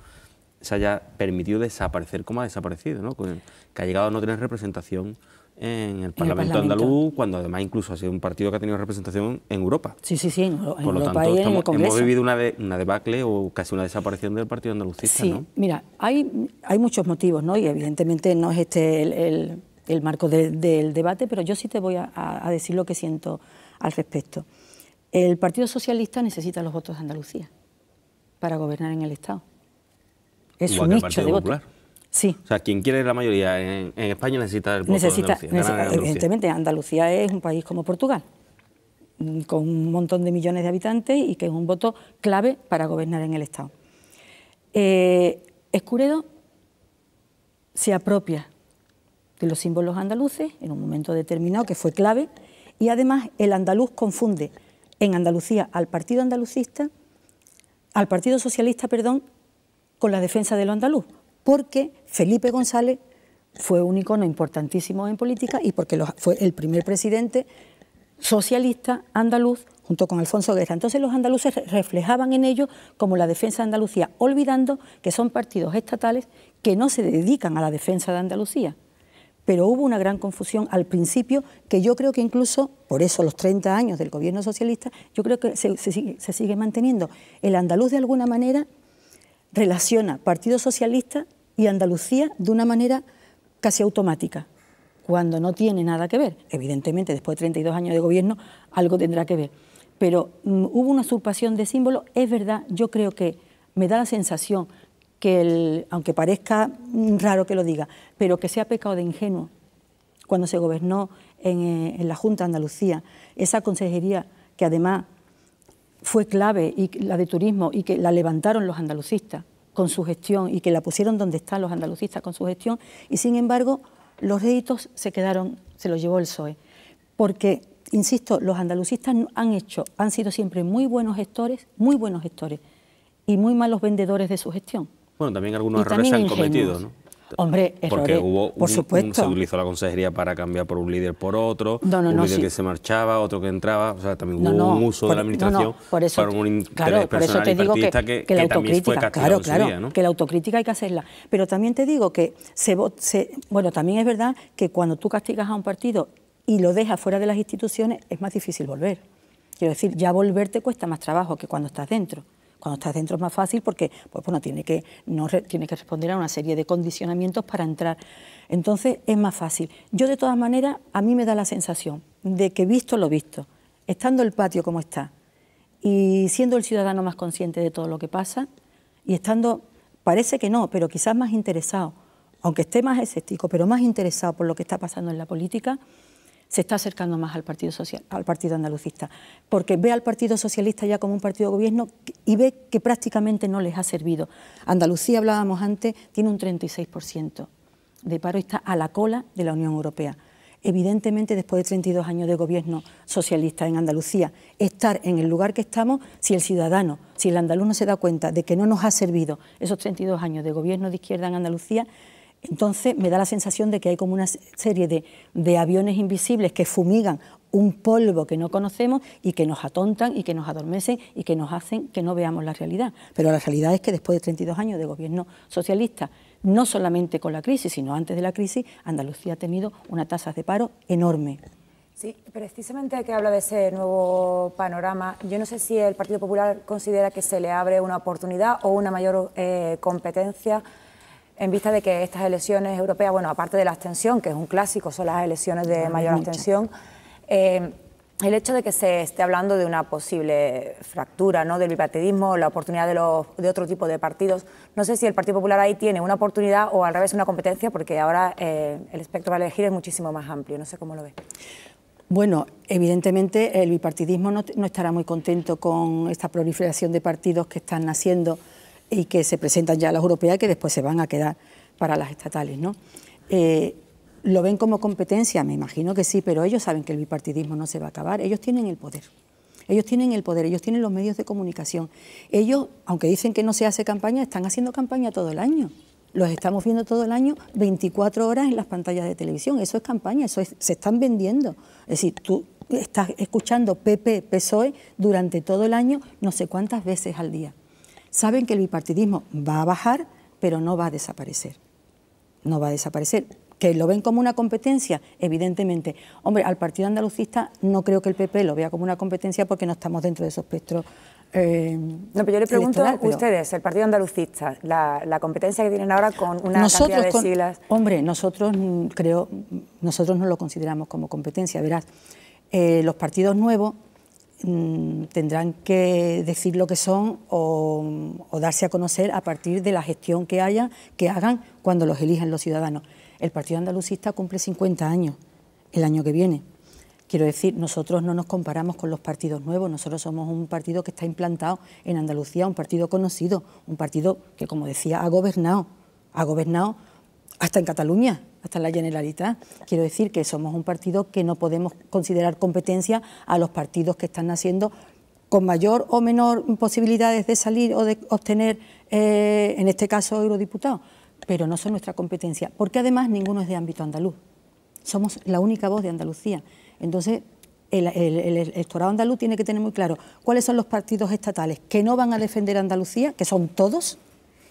Se haya permitido desaparecer como ha desaparecido, ¿no? Que ha llegado a no tener representación en el Parlamento andaluz, cuando además incluso ha sido un partido que ha tenido representación en Europa. Sí, en Por lo tanto, hemos vivido una debacle o casi una desaparición del Partido Andalucista, ¿no? Mira, hay muchos motivos, ¿no? Y evidentemente no es el marco del debate, pero yo sí te voy a decir lo que siento al respecto. El Partido Socialista necesita los votos de Andalucía para gobernar en el Estado. Es un nicho de votos. Sí. O sea, quien quiere la mayoría en España necesita el voto de Andalucía. Evidentemente, Andalucía es un país como Portugal, con un montón de millones de habitantes y que es un voto clave para gobernar en el Estado. Escuredo se apropia de los símbolos andaluces en un momento determinado que fue clave, y además el andaluz confunde en Andalucía al Partido Socialista, con la defensa de lo andaluz, porque Felipe González fue un icono importantísimo en política y porque fue el primer presidente socialista andaluz junto con Alfonso Guerra. Entonces los andaluces reflejaban en ello como la defensa de Andalucía, olvidando que son partidos estatales que no se dedican a la defensa de Andalucía. Pero hubo una gran confusión al principio, que yo creo que incluso, por eso los 30 años del gobierno socialista, yo creo que se sigue manteniendo. El andaluz de alguna manera relaciona Partido Socialista y Andalucía de una manera casi automática, cuando no tiene nada que ver. Evidentemente, después de 32 años de gobierno, algo tendrá que ver. Pero hubo una usurpación de símbolos, es verdad, yo creo que me da la sensación que, aunque parezca raro que lo diga, pero que se ha pecado de ingenuo cuando se gobernó en la Junta de Andalucía, esa consejería que además fue clave, y la de turismo, y que la levantaron los andalucistas con su gestión y que la pusieron donde están los andalucistas con su gestión, y sin embargo los réditos se los llevó el PSOE, porque, insisto, los andalucistas han sido siempre muy buenos gestores y muy malos vendedores de su gestión. Bueno, también algunos errores se han cometido, ¿no? Hombre, errores, por supuesto. Se utilizó la consejería para cambiar por un líder por otro, un líder que se marchaba, otro que entraba, o sea, también hubo un uso de la administración para un interés personal y partidista que también fue castigado en su día, ¿no? Que la autocrítica hay que hacerla, pero también te digo que también es verdad que cuando tú castigas a un partido y lo dejas fuera de las instituciones es más difícil volver. Quiero decir, ya volver te cuesta más trabajo que cuando estás dentro. Cuando estás dentro es más fácil porque tiene que responder a una serie de condicionamientos para entrar. Entonces es más fácil. Yo de todas maneras, a mí me da la sensación de que visto lo visto, estando el patio como está y siendo el ciudadano más consciente de todo lo que pasa y estando, parece que no, pero quizás más interesado, aunque esté más escéptico, pero más interesado por lo que está pasando en la política, se está acercando más al Partido Andalucista, porque ve al Partido Socialista ya como un partido de gobierno y ve que prácticamente no les ha servido. Andalucía, hablábamos antes, tiene un 36% de paro y está a la cola de la Unión Europea. Evidentemente, después de 32 años de gobierno socialista en Andalucía, estar en el lugar que estamos, si el andaluz no se da cuenta de que no nos ha servido esos 32 años de gobierno de izquierda en Andalucía, Entonces me da la sensación de que hay como una serie de aviones invisibles que fumigan un polvo que no conocemos y que nos atontan y que nos adormecen y que nos hacen que no veamos la realidad. Pero la realidad es que después de 32 años de gobierno socialista, no solamente con la crisis, sino antes de la crisis, Andalucía ha tenido una tasa de paro enorme. Sí, precisamente que habla de ese nuevo panorama, yo no sé si el Partido Popular considera que se le abre una oportunidad o una mayor competencia en vista de que estas elecciones europeas, bueno, aparte de la abstención, que es un clásico, son las elecciones de mayor abstención, el hecho de que se esté hablando de una posible fractura, ¿no?, del bipartidismo, la oportunidad de otro tipo de partidos, no sé si el Partido Popular ahí tiene una oportunidad o al revés una competencia, porque ahora el espectro para elegir es muchísimo más amplio, no sé cómo lo ve. Bueno, evidentemente el bipartidismo no estará muy contento con esta proliferación de partidos que están naciendo y que se presentan ya a las europeas y que después se van a quedar para las estatales, ¿no? ¿Lo ven como competencia? Me imagino que sí, pero ellos saben que el bipartidismo no se va a acabar. Ellos tienen el poder. Ellos tienen el poder, ellos tienen los medios de comunicación. Ellos, aunque dicen que no se hace campaña, están haciendo campaña todo el año. Los estamos viendo todo el año, 24 horas en las pantallas de televisión. Eso es campaña, se están vendiendo. Es decir, tú estás escuchando PP, PSOE durante todo el año, no sé cuántas veces al día. Saben que el bipartidismo va a bajar, pero no va a desaparecer. No va a desaparecer. ¿Que lo ven como una competencia? Evidentemente. Hombre, al partido andalucista no creo que el PP lo vea como una competencia porque no estamos dentro de esos espectros. No, pero yo le pregunto a ustedes, el partido andalucista, la competencia que tienen ahora con una cantidad de siglas. Hombre, nosotros no lo consideramos como competencia, verás. Los partidos nuevos tendrán que decir lo que son o darse a conocer a partir de la gestión que hagan cuando los elijan los ciudadanos. El partido andalucista cumple 50 años el año que viene. Quiero decir, nosotros no nos comparamos con los partidos nuevos, nosotros somos un partido que está implantado en Andalucía, un partido conocido, un partido que, como decía, ha gobernado hasta en Cataluña, hasta en la Generalitat. Quiero decir que somos un partido que no podemos considerar competencia a los partidos que están naciendo con mayor o menor posibilidades de salir o de obtener, en este caso, eurodiputados, pero no son nuestra competencia, porque además ninguno es de ámbito andaluz. Somos la única voz de Andalucía. Entonces, el electorado andaluz tiene que tener muy claro cuáles son los partidos estatales que no van a defender Andalucía, que son todos,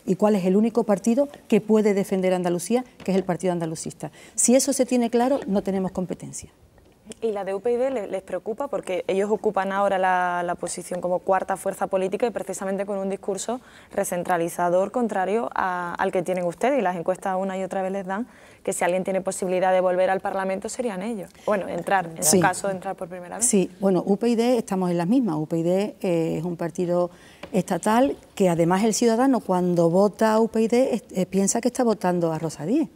y cuál es el único partido que puede defender Andalucía, que es el partido andalucista. Si eso se tiene claro, no tenemos competencia. ¿Y la de UPyD les preocupa? Porque ellos ocupan ahora la posición como cuarta fuerza política y precisamente con un discurso recentralizador contrario al que tienen ustedes, y las encuestas una y otra vez les dan que si alguien tiene posibilidad de volver al Parlamento serían ellos. Bueno, entrar, en su caso, entrar por primera vez. Sí, bueno, UPyD estamos en las mismas. UPyD es un partido estatal que además el ciudadano cuando vota a UPyD piensa que está votando a Rosa Díez.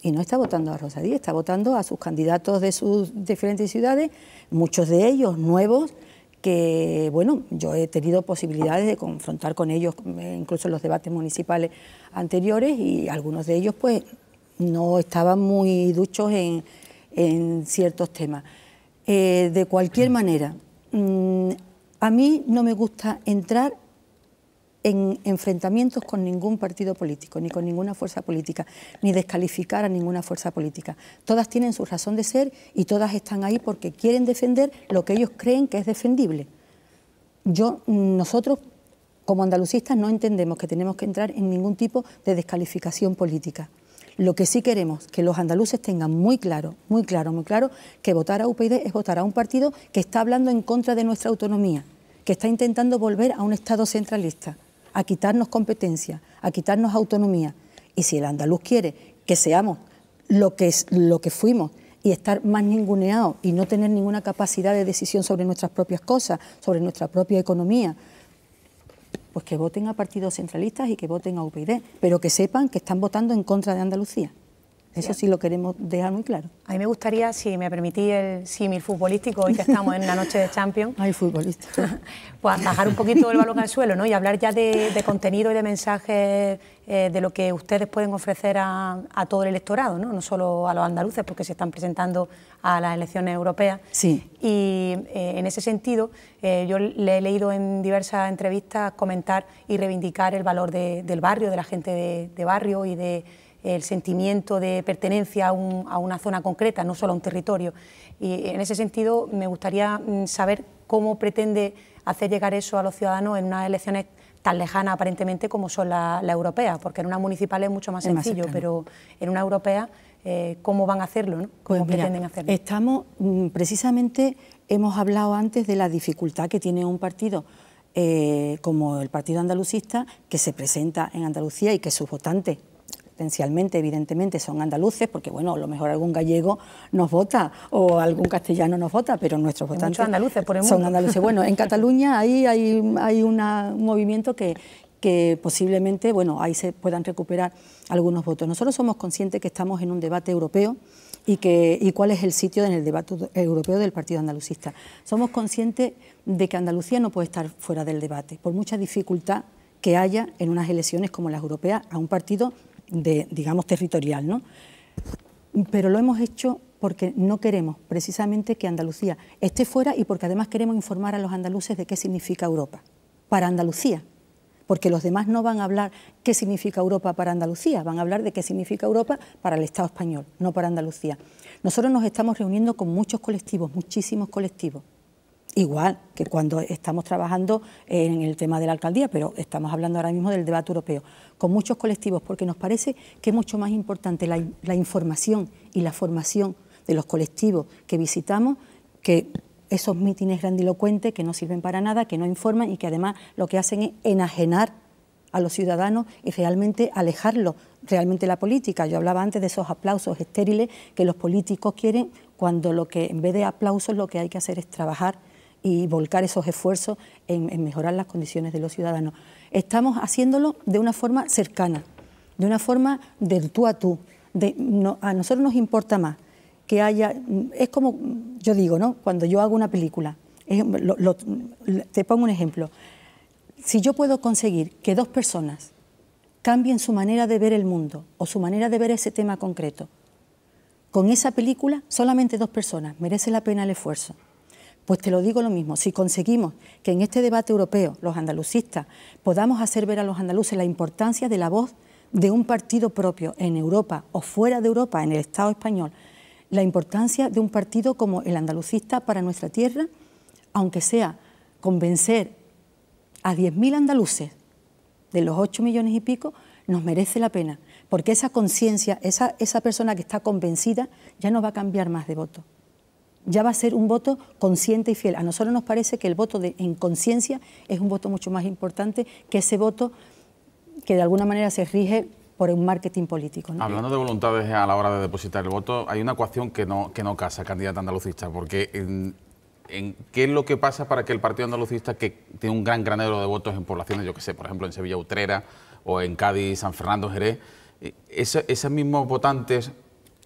Y no está votando a Rosa Díez, está votando a sus candidatos de sus diferentes ciudades, muchos de ellos nuevos, que, bueno, yo he tenido posibilidades de confrontar con ellos, incluso en los debates municipales anteriores, y algunos de ellos, pues, no estaban muy duchos en ciertos temas. De cualquier manera, a mí no me gusta entrar en enfrentamientos con ningún partido político, ni con ninguna fuerza política, ni descalificar a ninguna fuerza política. Todas tienen su razón de ser y todas están ahí porque quieren defender lo que ellos creen que es defendible. Nosotros, como andalucistas, no entendemos que tenemos que entrar en ningún tipo de descalificación política. Lo que sí queremos que los andaluces tengan muy claro, que votar a UPyD es votar a un partido que está hablando en contra de nuestra autonomía, que está intentando volver a un Estado centralista, a quitarnos competencia, a quitarnos autonomía. Y si el andaluz quiere que seamos lo que fuimos y estar más ninguneados y no tener ninguna capacidad de decisión sobre nuestras propias cosas, sobre nuestra propia economía, pues que voten a partidos centralistas y que voten a UPyD, pero que sepan que están votando en contra de Andalucía. Eso sí lo queremos dejar muy claro. A mí me gustaría, si me permitís el símil futbolístico, hoy que estamos en la noche de Champions, ay, futbolista, pues bajar un poquito el balón al suelo, ¿no? Y hablar ya de contenido y de mensajes de lo que ustedes pueden ofrecer a todo el electorado, ¿no? No solo a los andaluces, porque se están presentando a las elecciones europeas. Sí. Y en ese sentido, yo le he leído en diversas entrevistas comentar y reivindicar el valor del barrio, de la gente de barrio y de el sentimiento de pertenencia a una zona concreta, no solo a un territorio. Y en ese sentido me gustaría saber cómo pretende hacer llegar eso a los ciudadanos en unas elecciones tan lejanas aparentemente como son la europea, porque en una municipal es mucho más sencillo, pero en una europea, ¿cómo van a hacerlo, ¿no? ¿Cómo pretenden hacerlo? Estamos, precisamente, hemos hablado antes de la dificultad que tiene un partido como el Partido Andalucista, que se presenta en Andalucía y que sus votantes, potencialmente, evidentemente, son andaluces, porque bueno, a lo mejor algún gallego nos vota o algún castellano nos vota, pero nuestros votantes muchos andaluces por el mundo. Son andaluces. Bueno, en Cataluña ahí hay un movimiento que posiblemente, bueno, ahí se puedan recuperar algunos votos. Nosotros somos conscientes que estamos en un debate europeo y cuál es el sitio en el debate europeo del Partido Andalucista. Somos conscientes de que Andalucía no puede estar fuera del debate, por mucha dificultad que haya en unas elecciones como las europeas a un partido digamos, territorial, ¿no? Pero lo hemos hecho porque no queremos precisamente que Andalucía esté fuera y porque además queremos informar a los andaluces de qué significa Europa para Andalucía, porque los demás no van a hablar qué significa Europa para Andalucía, van a hablar de qué significa Europa para el Estado español, no para Andalucía. Nosotros nos estamos reuniendo con muchos colectivos, muchísimos colectivos, igual que cuando estamos trabajando en el tema de la alcaldía, pero estamos hablando ahora mismo del debate europeo, con muchos colectivos, porque nos parece que es mucho más importante la información y la formación de los colectivos que visitamos que esos mítines grandilocuentes que no sirven para nada, que no informan y que además lo que hacen es enajenar a los ciudadanos y realmente alejarlos realmente de la política. Yo hablaba antes de esos aplausos estériles que los políticos quieren, cuando lo que en vez de aplausos lo que hay que hacer es trabajar y volcar esos esfuerzos en mejorar las condiciones de los ciudadanos. Estamos haciéndolo de una forma cercana, de una forma de tú a tú. A nosotros nos importa más que haya... Es como yo digo, ¿no? Cuando yo hago una película, te pongo un ejemplo. Si yo puedo conseguir que dos personas cambien su manera de ver el mundo o su manera de ver ese tema concreto, con esa película, solamente dos personas, merece la pena el esfuerzo. Pues te lo digo lo mismo, si conseguimos que en este debate europeo los andalucistas podamos hacer ver a los andaluces la importancia de la voz de un partido propio en Europa o fuera de Europa, en el Estado español, la importancia de un partido como el andalucista para nuestra tierra, aunque sea convencer a 10.000 andaluces de los 8 millones y pico, nos merece la pena, porque esa conciencia, esa persona que está convencida ya no va a cambiar más de voto. Ya va a ser un voto consciente y fiel. A nosotros nos parece que el voto en conciencia es un voto mucho más importante que ese voto que de alguna manera se rige por un marketing político, ¿no? Hablando de voluntades a la hora de depositar el voto, hay una ecuación que no casa, candidata andalucista, porque ¿qué es lo que pasa para que el Partido Andalucista, que tiene un gran granero de votos en poblaciones, yo que sé, por ejemplo en Sevilla, Utrera, o en Cádiz, San Fernando, Jerez, esos mismos votantes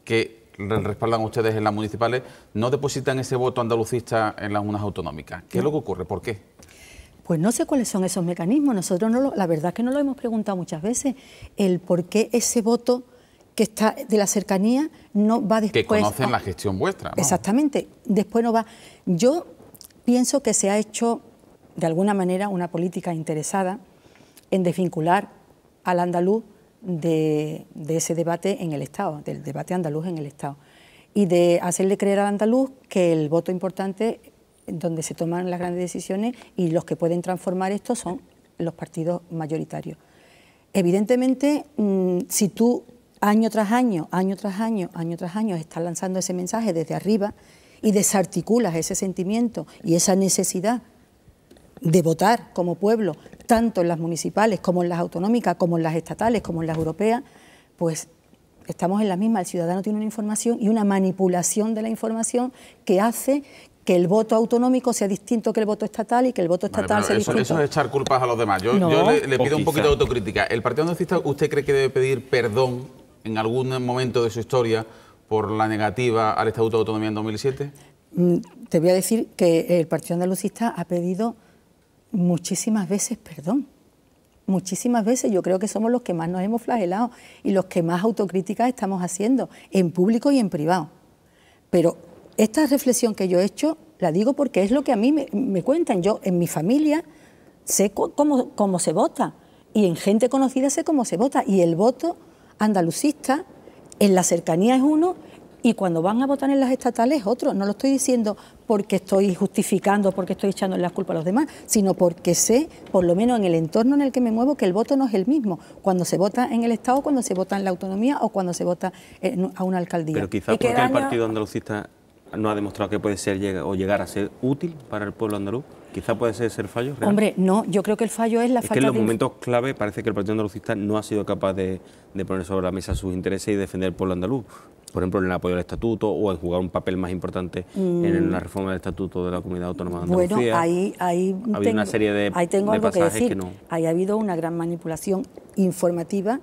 que respaldan ustedes en las municipales, no depositan ese voto andalucista en las unas autonómicas? ¿Qué es lo que ocurre? ¿Por qué? Pues no sé cuáles son esos mecanismos. Nosotros la verdad es que no lo hemos preguntado muchas veces, el por qué ese voto que está de la cercanía no va después... Que conocen la gestión vuestra, ¿no? Exactamente, después no va... Yo pienso que se ha hecho de alguna manera una política interesada en desvincular al andaluz de ese debate en el Estado, del debate andaluz en el Estado, y de hacerle creer al andaluz que el voto importante, donde se toman las grandes decisiones y los que pueden transformar esto son los partidos mayoritarios. Evidentemente, si tú año tras año estás lanzando ese mensaje desde arriba y desarticulas ese sentimiento y esa necesidad de votar como pueblo, tanto en las municipales como en las autonómicas, como en las estatales, como en las europeas, pues estamos en la misma. El ciudadano tiene una información y una manipulación de la información que hace que el voto autonómico sea distinto que el voto estatal y que el voto estatal sea distinto. Eso es echar culpas a los demás. Yo le pido un poquito de autocrítica. ¿El Partido Andalucista usted cree que debe pedir perdón en algún momento de su historia por la negativa al Estatuto de Autonomía en 2007? Te voy a decir que el Partido Andalucista ha pedido muchísimas veces perdón, muchísimas veces. Yo creo que somos los que más nos hemos flagelado y los que más autocríticas estamos haciendo, en público y en privado. Pero esta reflexión que yo he hecho, la digo porque es lo que a mí me cuentan. Yo en mi familia sé cómo se vota y en gente conocida sé cómo se vota, y el voto andalucista, en la cercanía es uno y cuando van a votar en las estatales es otro. No lo estoy diciendo porque estoy justificando, porque estoy echando la culpa a los demás, sino porque sé, por lo menos en el entorno en el que me muevo, que el voto no es el mismo cuando se vota en el Estado, cuando se vota en la autonomía o cuando se vota a una alcaldía. Pero quizá porque el partido andalucista no ha demostrado que puede ser o llegar a ser útil para el pueblo andaluz. Quizá puede ser ese el fallo real. Hombre, no, yo creo que el fallo es la falta de... Es que en los momentos clave parece que el partido andalucista no ha sido capaz de poner sobre la mesa sus intereses y defender el pueblo andaluz. Por ejemplo, en el apoyo al estatuto o en jugar un papel más importante en la reforma del estatuto de la Comunidad Autónoma de Andalucía. Bueno, ahí ha habido una serie de algo que decir. Que no... Ahí ha habido una gran manipulación informativa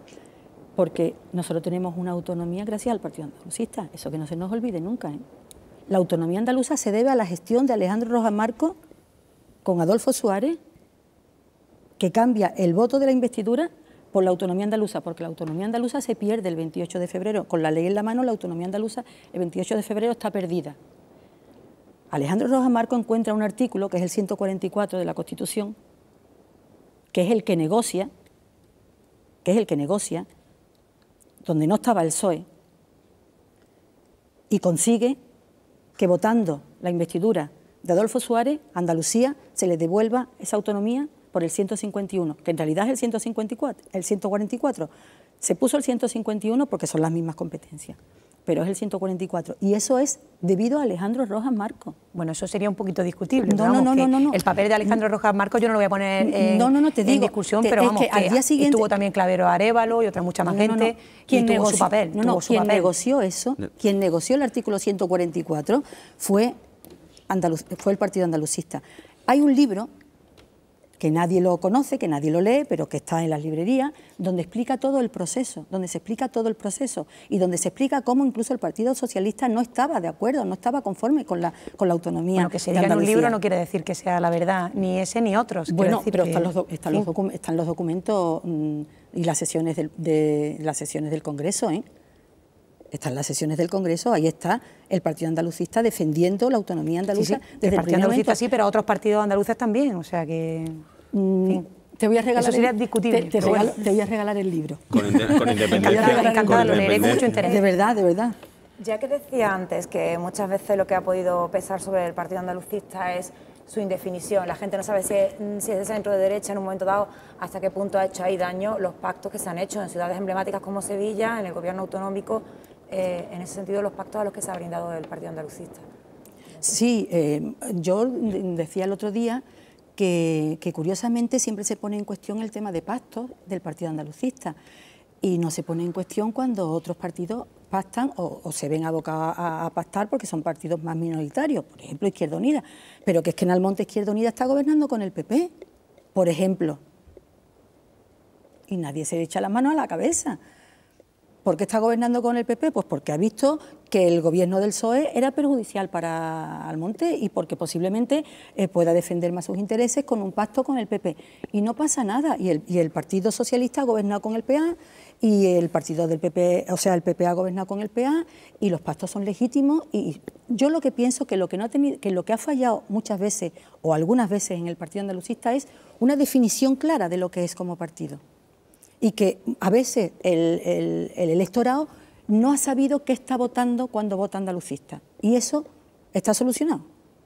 porque nosotros tenemos una autonomía gracias al partido andalucista. Eso que no se nos olvide nunca, ¿eh? La autonomía andaluza se debe a la gestión de Alejandro Rojas Marcos con Adolfo Suárez, que cambia el voto de la investidura por la autonomía andaluza, porque la autonomía andaluza se pierde el 28 de febrero. Con la ley en la mano, la autonomía andaluza el 28 de febrero está perdida. Alejandro Rojas Marcos encuentra un artículo, que es el 144 de la Constitución, que es el que negocia, donde no estaba el PSOE, y consigue que votando la investidura de Adolfo Suárez, Andalucía se le devuelva esa autonomía por el 151, que en realidad es el 144. Se puso el 151 porque son las mismas competencias, pero es el 144. Y eso es debido a Alejandro Rojas Marcos. Bueno, eso sería un poquito discutible. No. El papel de Alejandro Rojas Marcos yo no lo voy a poner en discusión, pero vamos, que al día siguiente estuvo también Clavero Arévalo y otra mucha más gente. Quien tuvo su papel. Quien negoció eso, quien negoció el artículo 144 fue el Partido Andalucista. Hay un libro que nadie lo conoce, que nadie lo lee, pero que está en las librerías, donde explica todo el proceso, y donde se explica cómo incluso el Partido Socialista no estaba de acuerdo, no estaba conforme con la autonomía. Bueno, que se diga en un libro no quiere decir que sea la verdad, ni ese ni otros. Bueno, pero están los documentos y las sesiones del Congreso, ¿eh? Están las sesiones del Congreso, ahí está el Partido Andalucista defendiendo la autonomía andaluza desde el Partido Andalucista sí, pero otros partidos andaluces también, o sea que... Te voy a regalar, eso sería discutible. Te voy a regalar el libro. Con independencia. Encantada, lo leeré con mucho interés. De verdad. Ya que decía antes que muchas veces lo que ha podido pesar sobre el Partido Andalucista es su indefinición. La gente no sabe si es de centro o de derecha en un momento dado, hasta qué punto ha hecho ahí daño los pactos que se han hecho en ciudades emblemáticas como Sevilla, en el gobierno autonómico, en ese sentido los pactos a los que se ha brindado el Partido Andalucista. Sí, yo decía el otro día que curiosamente siempre se pone en cuestión el tema de pactos del Partido Andalucista y no se pone en cuestión cuando otros partidos pactan o se ven abocados a pactar porque son partidos más minoritarios, por ejemplo Izquierda Unida, pero que es que en Almonte Izquierda Unida está gobernando con el PP, por ejemplo, y nadie se echa las manos a la cabeza. ¿Por qué está gobernando con el PP? Pues porque ha visto que el gobierno del PSOE era perjudicial para Almonte y porque posiblemente pueda defender más sus intereses con un pacto con el PP. Y no pasa nada. Y el Partido Socialista ha gobernado con el PA y el partido del PP, o sea, el PP ha gobernado con el PA y los pactos son legítimos. Y yo lo que pienso que lo que ha fallado muchas veces o algunas veces en el Partido Andalucista es una definición clara de lo que es como partido. Y que a veces el electorado no ha sabido qué está votando cuando vota andalucista. Y eso está solucionado.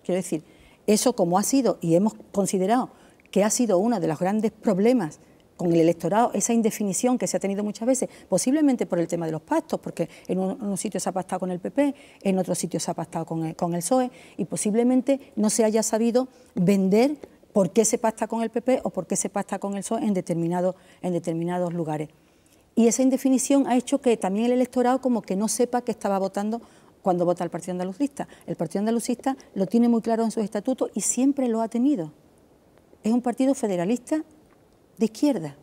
Quiero decir, eso como ha sido, y hemos considerado que ha sido uno de los grandes problemas con el electorado, esa indefinición que se ha tenido muchas veces, posiblemente por el tema de los pactos, porque en unos sitios se ha pactado con el PP, en otros sitios se ha pactado con el PSOE, y posiblemente no se haya sabido vender por qué se pacta con el PP o por qué se pacta con el PSOE en determinados lugares. Y esa indefinición ha hecho que también el electorado como que no sepa qué estaba votando cuando vota el Partido Andalucista. El Partido Andalucista lo tiene muy claro en sus estatutos y siempre lo ha tenido. Es un partido federalista de izquierda,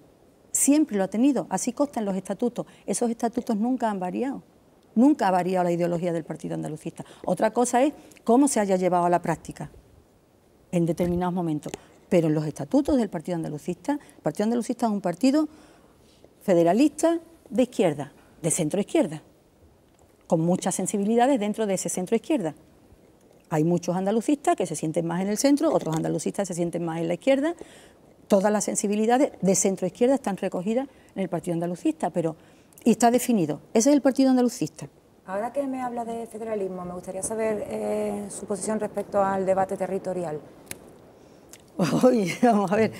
siempre lo ha tenido, así consta en los estatutos. Esos estatutos nunca han variado, nunca ha variado la ideología del Partido Andalucista. Otra cosa es cómo se haya llevado a la práctica en determinados momentos. Pero en los estatutos del Partido Andalucista, el Partido Andalucista es un partido federalista de izquierda, de centro-izquierda, con muchas sensibilidades dentro de ese centro-izquierda. Hay muchos andalucistas que se sienten más en el centro, otros andalucistas se sienten más en la izquierda. Todas las sensibilidades de centro-izquierda están recogidas en el Partido Andalucista, pero y está definido. Ese es el partido andalucista. Ahora que me habla de federalismo, me gustaría saber su posición respecto al debate territorial. Vamos a ver,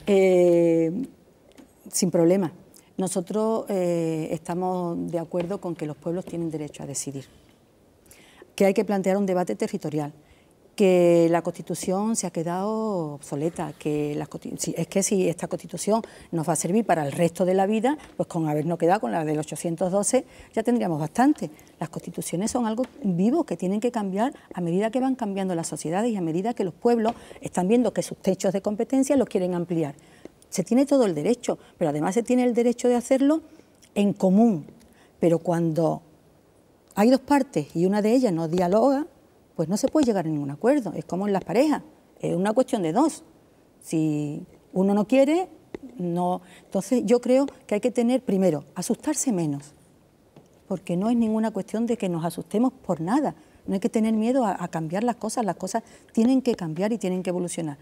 sin problema. Nosotros estamos de acuerdo con que los pueblos tienen derecho a decidir, que hay que plantear un debate territorial, que la Constitución se ha quedado obsoleta, que es que si esta Constitución nos va a servir para el resto de la vida, pues con habernos quedado con la del 812 ya tendríamos bastante. Las Constituciones son algo vivo que tienen que cambiar a medida que van cambiando las sociedades y a medida que los pueblos están viendo que sus techos de competencia los quieren ampliar. Se tiene todo el derecho, pero además se tiene el derecho de hacerlo en común. Pero cuando hay dos partes y una de ellas no dialoga, pues no se puede llegar a ningún acuerdo. Es como en las parejas, es una cuestión de dos. Si uno no quiere, no. Entonces yo creo que hay que tener, primero, asustarse menos, porque no es ninguna cuestión de que nos asustemos por nada. No hay que tener miedo a cambiar las cosas tienen que cambiar y tienen que evolucionar.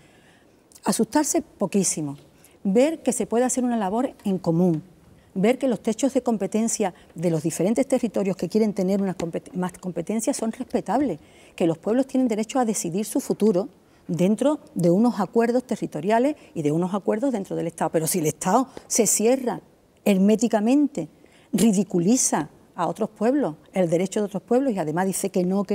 Asustarse poquísimo, ver que se puede hacer una labor en común, ver que los techos de competencia de los diferentes territorios que quieren tener más competencias son respetables, que los pueblos tienen derecho a decidir su futuro dentro de unos acuerdos territoriales y de unos acuerdos dentro del Estado. Pero si el Estado se cierra herméticamente, ridiculiza a otros pueblos, el derecho de otros pueblos, y además dice que no,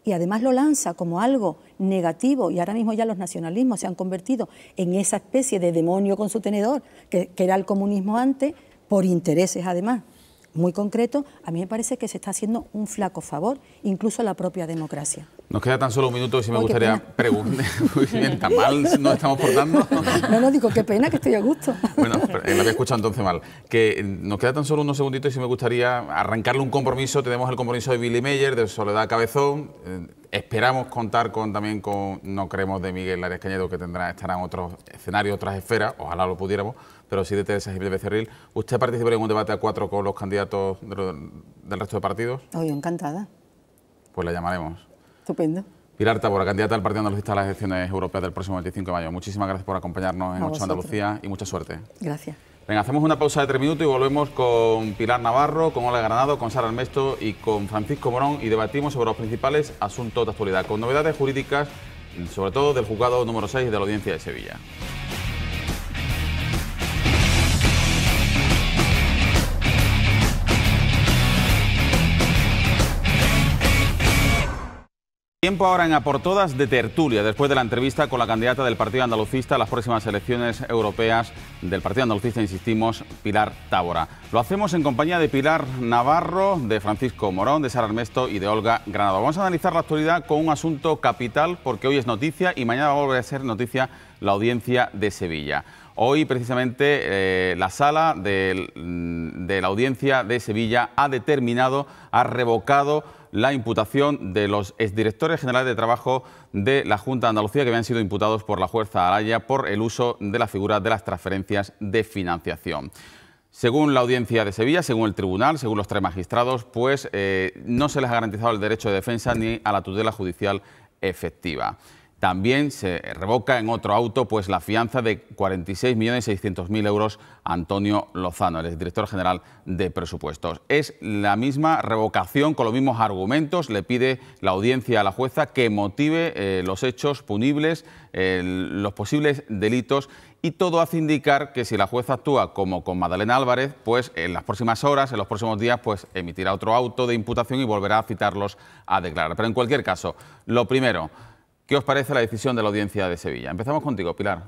y además lo lanza como algo negativo, y ahora mismo ya los nacionalismos se han convertido en esa especie de demonio con su tenedor, que era el comunismo antes, por intereses además muy concretos, a mí me parece que se está haciendo un flaco favor, incluso a la propia democracia. Nos queda tan solo un minuto y si me gustaría preguntar. Muy bien, ¿tan mal nos estamos portando? No, digo, qué pena, que estoy a gusto. Bueno, lo había escuchado entonces mal. Que nos queda tan solo unos segunditos y si me gustaría arrancarle un compromiso. Tenemos el compromiso de Billy Meyer, de Soledad Cabezón. Esperamos contar también con, no creemos, de Miguel Arias Cañedo, que estará en otros escenarios, otras esferas, ojalá lo pudiéramos, pero sí de Teresa Jiménez Becerril. ¿Usted participaría en un debate a 4 con los candidatos del resto de partidos? Yo encantada. Pues la llamaremos. Estupendo. Pilar Tábora, candidata del Partido Andalucista a las elecciones europeas del próximo 25 de mayo. Muchísimas gracias por acompañarnos en 8 Andalucía y mucha suerte. Gracias. Venga, hacemos una pausa de 3 minutos y volvemos con Pilar Navarro, con Olga Granado, con Sara Armesto y con Francisco Morón y debatimos sobre los principales asuntos de actualidad, con novedades jurídicas, sobre todo del juzgado número 6 de la Audiencia de Sevilla. Tiempo ahora en A por Todas de tertulia, después de la entrevista con la candidata del Partido Andalucista a las próximas elecciones europeas del Partido Andalucista, insistimos, Pilar Tábora. Lo hacemos en compañía de Pilar Navarro, de Francisco Morón, de Sara Armesto y de Olga Granado. Vamos a analizar la actualidad con un asunto capital, porque hoy es noticia y mañana va a volver a ser noticia la Audiencia de Sevilla. Hoy, precisamente, la sala de la Audiencia de Sevilla ha revocado la imputación de los exdirectores generales de trabajo de la Junta de Andalucía, que habían sido imputados por la juez Araya por el uso de la figura de las transferencias de financiación. Según la Audiencia de Sevilla, según el Tribunal, según los 3 magistrados, pues no se les ha garantizado el derecho de defensa ni a la tutela judicial efectiva. También se revoca en otro auto pues la fianza de 46.600.000 euros a Antonio Lozano, el exdirector general de Presupuestos. Es la misma revocación con los mismos argumentos. Le pide la audiencia a la jueza que motive los hechos punibles, los posibles delitos, y todo hace indicar que si la jueza actúa como con Madalena Álvarez, pues en las próximas horas, en los próximos días, pues emitirá otro auto de imputación y volverá a citarlos a declarar. Pero en cualquier caso, lo primero, ¿qué os parece la decisión de la Audiencia de Sevilla? Empezamos contigo, Pilar.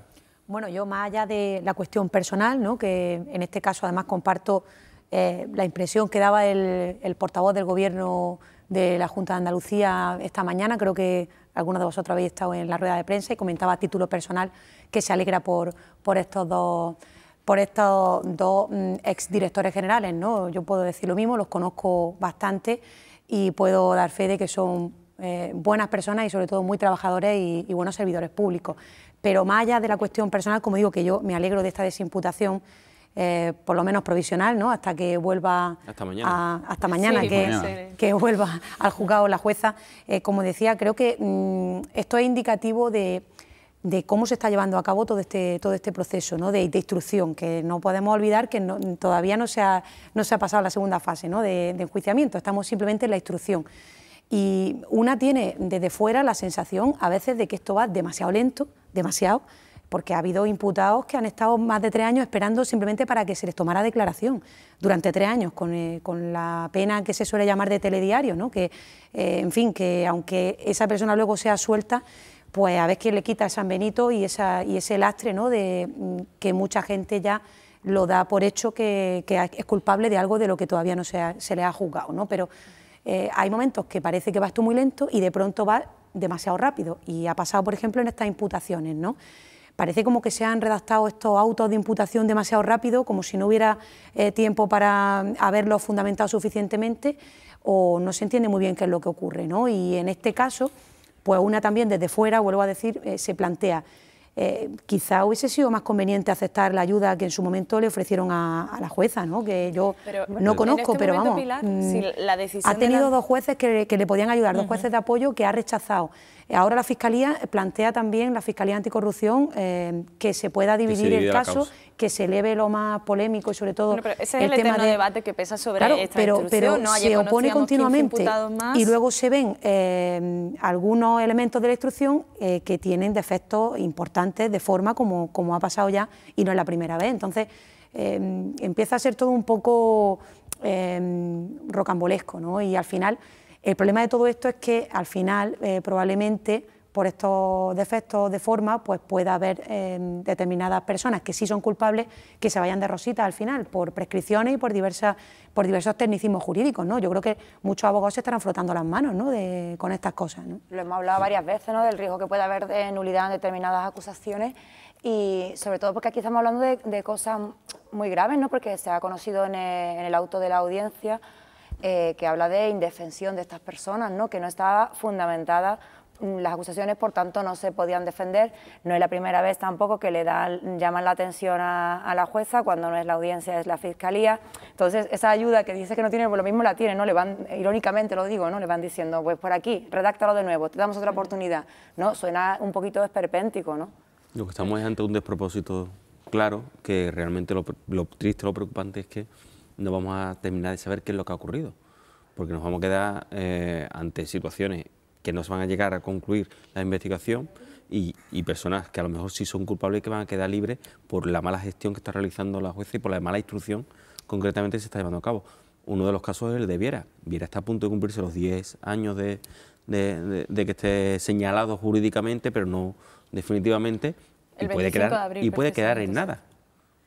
Bueno, yo más allá de la cuestión personal, ¿no?, que en este caso además comparto la impresión que daba el portavoz del Gobierno de la Junta de Andalucía esta mañana, creo que algunos de vosotros habéis estado en la rueda de prensa y comentaba a título personal que se alegra por estos dos exdirectores generales, ¿no? Yo puedo decir lo mismo, los conozco bastante y puedo dar fe de que son buenas personas y sobre todo muy trabajadores y buenos servidores públicos. Pero más allá de la cuestión personal, como digo, que yo me alegro de esta desimputación, por lo menos provisional, ¿no?, hasta que vuelva hasta mañana, sí, que vuelva al juzgado la jueza. Como decía, creo que esto es indicativo de de cómo se está llevando a cabo todo este proceso, ¿no?, de instrucción, que no podemos olvidar que todavía no se ha pasado la segunda fase, ¿no?, de enjuiciamiento, estamos simplemente en la instrucción. Y una tiene desde fuera la sensación a veces de que esto va demasiado lento, demasiado, porque ha habido imputados que han estado más de 3 años esperando simplemente para que se les tomara declaración, durante 3 años, con la pena que se suele llamar de telediario, ¿no?, que, en fin, que aunque esa persona luego sea suelta, pues a ver quién le quita el San Benito y ese lastre, ¿no?, de que mucha gente ya lo da por hecho que es culpable de algo de lo que todavía no se le ha juzgado, ¿no? Pero hay momentos que parece que va esto muy lento y de pronto va demasiado rápido, y ha pasado, por ejemplo, en estas imputaciones, ¿no? Parece como que se han redactado estos autos de imputación demasiado rápido, como si no hubiera tiempo para haberlo fundamentado suficientemente, o no se entiende muy bien qué es lo que ocurre, ¿no? Y en este caso, pues una también desde fuera, vuelvo a decir, se plantea, quizá hubiese sido más conveniente aceptar la ayuda que en su momento le ofrecieron a la jueza, ¿no?, que yo no conozco, pero vamos, Pilar, si la decisión ha tenido 2 jueces que le podían ayudar, 2 jueces de apoyo que ha rechazado. Ahora la Fiscalía plantea también, la Fiscalía Anticorrupción, que se pueda dividir el caso, que se eleve lo más polémico y sobre todo pero ese es el tema de debate que pesa sobre esta instrucción. Pero ¿no? se opone continuamente y luego se ven algunos elementos de la instrucción que tienen defectos importantes de forma, como ha pasado ya y no es la primera vez. Entonces empieza a ser todo un poco rocambolesco, ¿no? Y al final el problema de todo esto es que al final probablemente por estos defectos de forma pues pueda haber determinadas personas que sí son culpables que se vayan de rosita al final por prescripciones y por diversos tecnicismos jurídicos, ¿no? Yo creo que muchos abogados se estarán frotando las manos, ¿no?, con estas cosas, ¿no? Lo hemos hablado varias veces, ¿no?, del riesgo que puede haber de nulidad en determinadas acusaciones, y sobre todo porque aquí estamos hablando de cosas muy graves, ¿no?, porque se ha conocido en el auto de la audiencia que habla de indefensión de estas personas, ¿no?, que no estaba fundamentada las acusaciones, por tanto no se podían defender. No es la primera vez tampoco que llaman la atención a la jueza, cuando no es la audiencia es la Fiscalía. Entonces esa ayuda que dice que no tiene, pues lo mismo la tiene, ¿no? Le van, irónicamente lo digo, ¿no?, le van diciendo, pues por aquí, redáctalo de nuevo, te damos otra oportunidad, ¿no? Suena un poquito esperpéntico, ¿no? Lo que estamos es ante un despropósito claro, que realmente lo triste, lo preocupante es que no vamos a terminar de saber qué es lo que ha ocurrido, porque nos vamos a quedar ante situaciones que no se van a llegar a concluir la investigación y personas que a lo mejor sí son culpables y que van a quedar libres por la mala gestión que está realizando la jueza y por la mala instrucción concretamente que se está llevando a cabo. Uno de los casos es el de Viera. Viera está a punto de cumplirse los 10 años de que esté señalado jurídicamente, pero no definitivamente, y puede quedar en nada,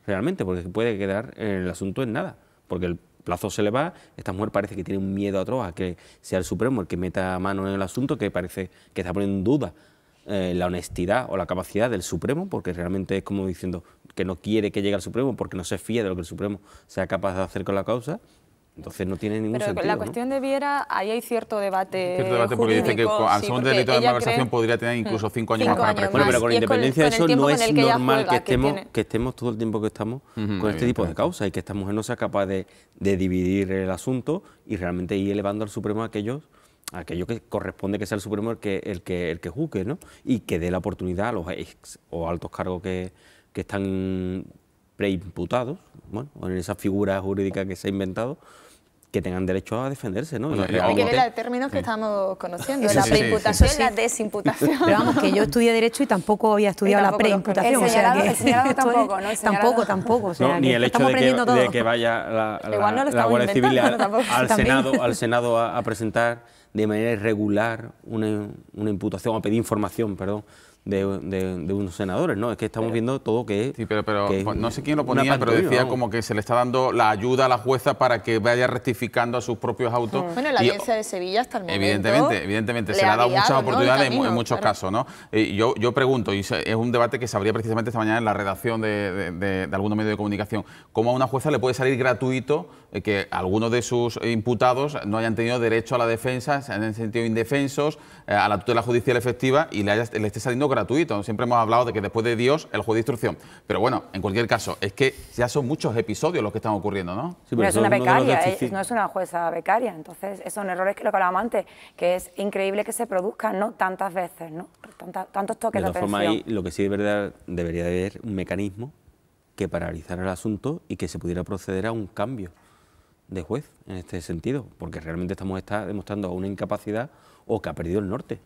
realmente, porque puede quedar el asunto en nada, porque el plazo se le va. Esta mujer parece que tiene un miedo atroz a que sea el Supremo el que meta mano en el asunto, que parece que está poniendo en duda la honestidad o la capacidad del Supremo, porque realmente es como diciendo que no quiere que llegue al Supremo porque no se fía de lo que el Supremo sea capaz de hacer con la causa. Entonces no tiene ningún sentido. Pero la cuestión de Viera, ahí hay cierto debate. Cierto debate porque dice que al ser un delito de malversación podría tener incluso 5 años más para prescribir. Bueno, pero con independencia de eso no es normal que estemos todo el tiempo que estamos con este tipo de causas y que esta mujer no sea capaz de dividir el asunto y realmente ir elevando al Supremo aquello que corresponde que sea el Supremo el que juzgue, ¿no? Y que dé la oportunidad a los ex o altos cargos que están preimputados, bueno, en esa figura jurídica que se ha inventado, que tengan derecho a defenderse, ¿no? Hay que ver los términos que estamos conociendo, la preimputación y la desimputación. Pero vamos, que yo estudié Derecho y tampoco había estudiado la preimputación. El señalado tampoco, ¿no? Tampoco. O sea, ni el hecho de que vaya la Guardia Civil al Senado a presentar de manera irregular una imputación, a pedir información, perdón, de unos senadores, ¿no? Es que estamos viendo todo que es... Sí, pero no sé quién lo ponía, pero decía como que se le está dando la ayuda a la jueza para que vaya rectificando a sus propios autos. Bueno, la audiencia de Sevilla hasta el momento... Evidentemente, se le ha dado muchas oportunidades en muchos casos, ¿no? Yo pregunto, y es un debate que se abría precisamente esta mañana en la redacción de algunos medios de comunicación, ¿cómo a una jueza le puede salir gratuito que algunos de sus imputados no hayan tenido derecho a la defensa, se han sentido indefensos, a la tutela judicial efectiva y le esté saliendo gratuito. Siempre hemos hablado de que después de Dios, el juez de instrucción. Pero bueno, en cualquier caso, es que ya son muchos episodios los que están ocurriendo, ¿no? Sí, pero es una becaria, no es una jueza becaria. Entonces, son errores que lo que hablábamos antes, que es increíble que se produzcan, ¿no?, tantas veces, ¿no?, tantos toques de atención. De todas formas, ahí lo que sí es verdad, debería de haber un mecanismo que paralizara el asunto y que se pudiera proceder a un cambio de juez en este sentido, porque realmente estamos demostrando una incapacidad o que ha perdido el norte.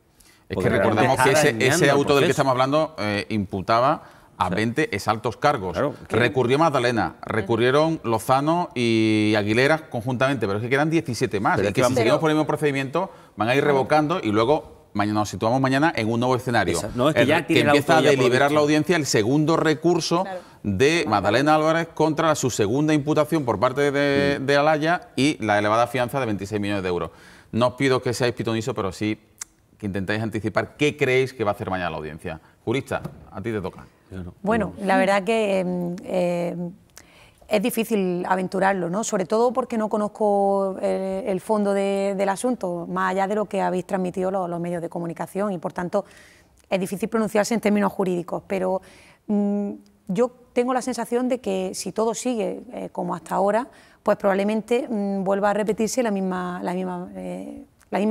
Es que recordemos que ese auto del que estamos hablando imputaba a 20 exaltos cargos. Claro, recurrió Magdalena, recurrieron Lozano y Aguilera conjuntamente, pero es que quedan 17 más. Pero es que si seguimos por el mismo procedimiento, van a ir revocando y luego nos situamos mañana en un nuevo escenario. No, es que empieza a deliberar la audiencia el segundo recurso de Magdalena Álvarez contra su segunda imputación por parte de Alaya y la elevada fianza de 26 millones de euros. No os pido que seáis pitonisos, pero sí que intentáis anticipar qué creéis que va a hacer mañana la audiencia. Jurista, a ti te toca. Bueno, la verdad que es difícil aventurarlo, ¿no? Sobre todo porque no conozco el fondo del asunto, más allá de lo que habéis transmitido los medios de comunicación, y por tanto es difícil pronunciarse en términos jurídicos, pero yo tengo la sensación de que si todo sigue como hasta ahora, pues probablemente vuelva a repetirse la misma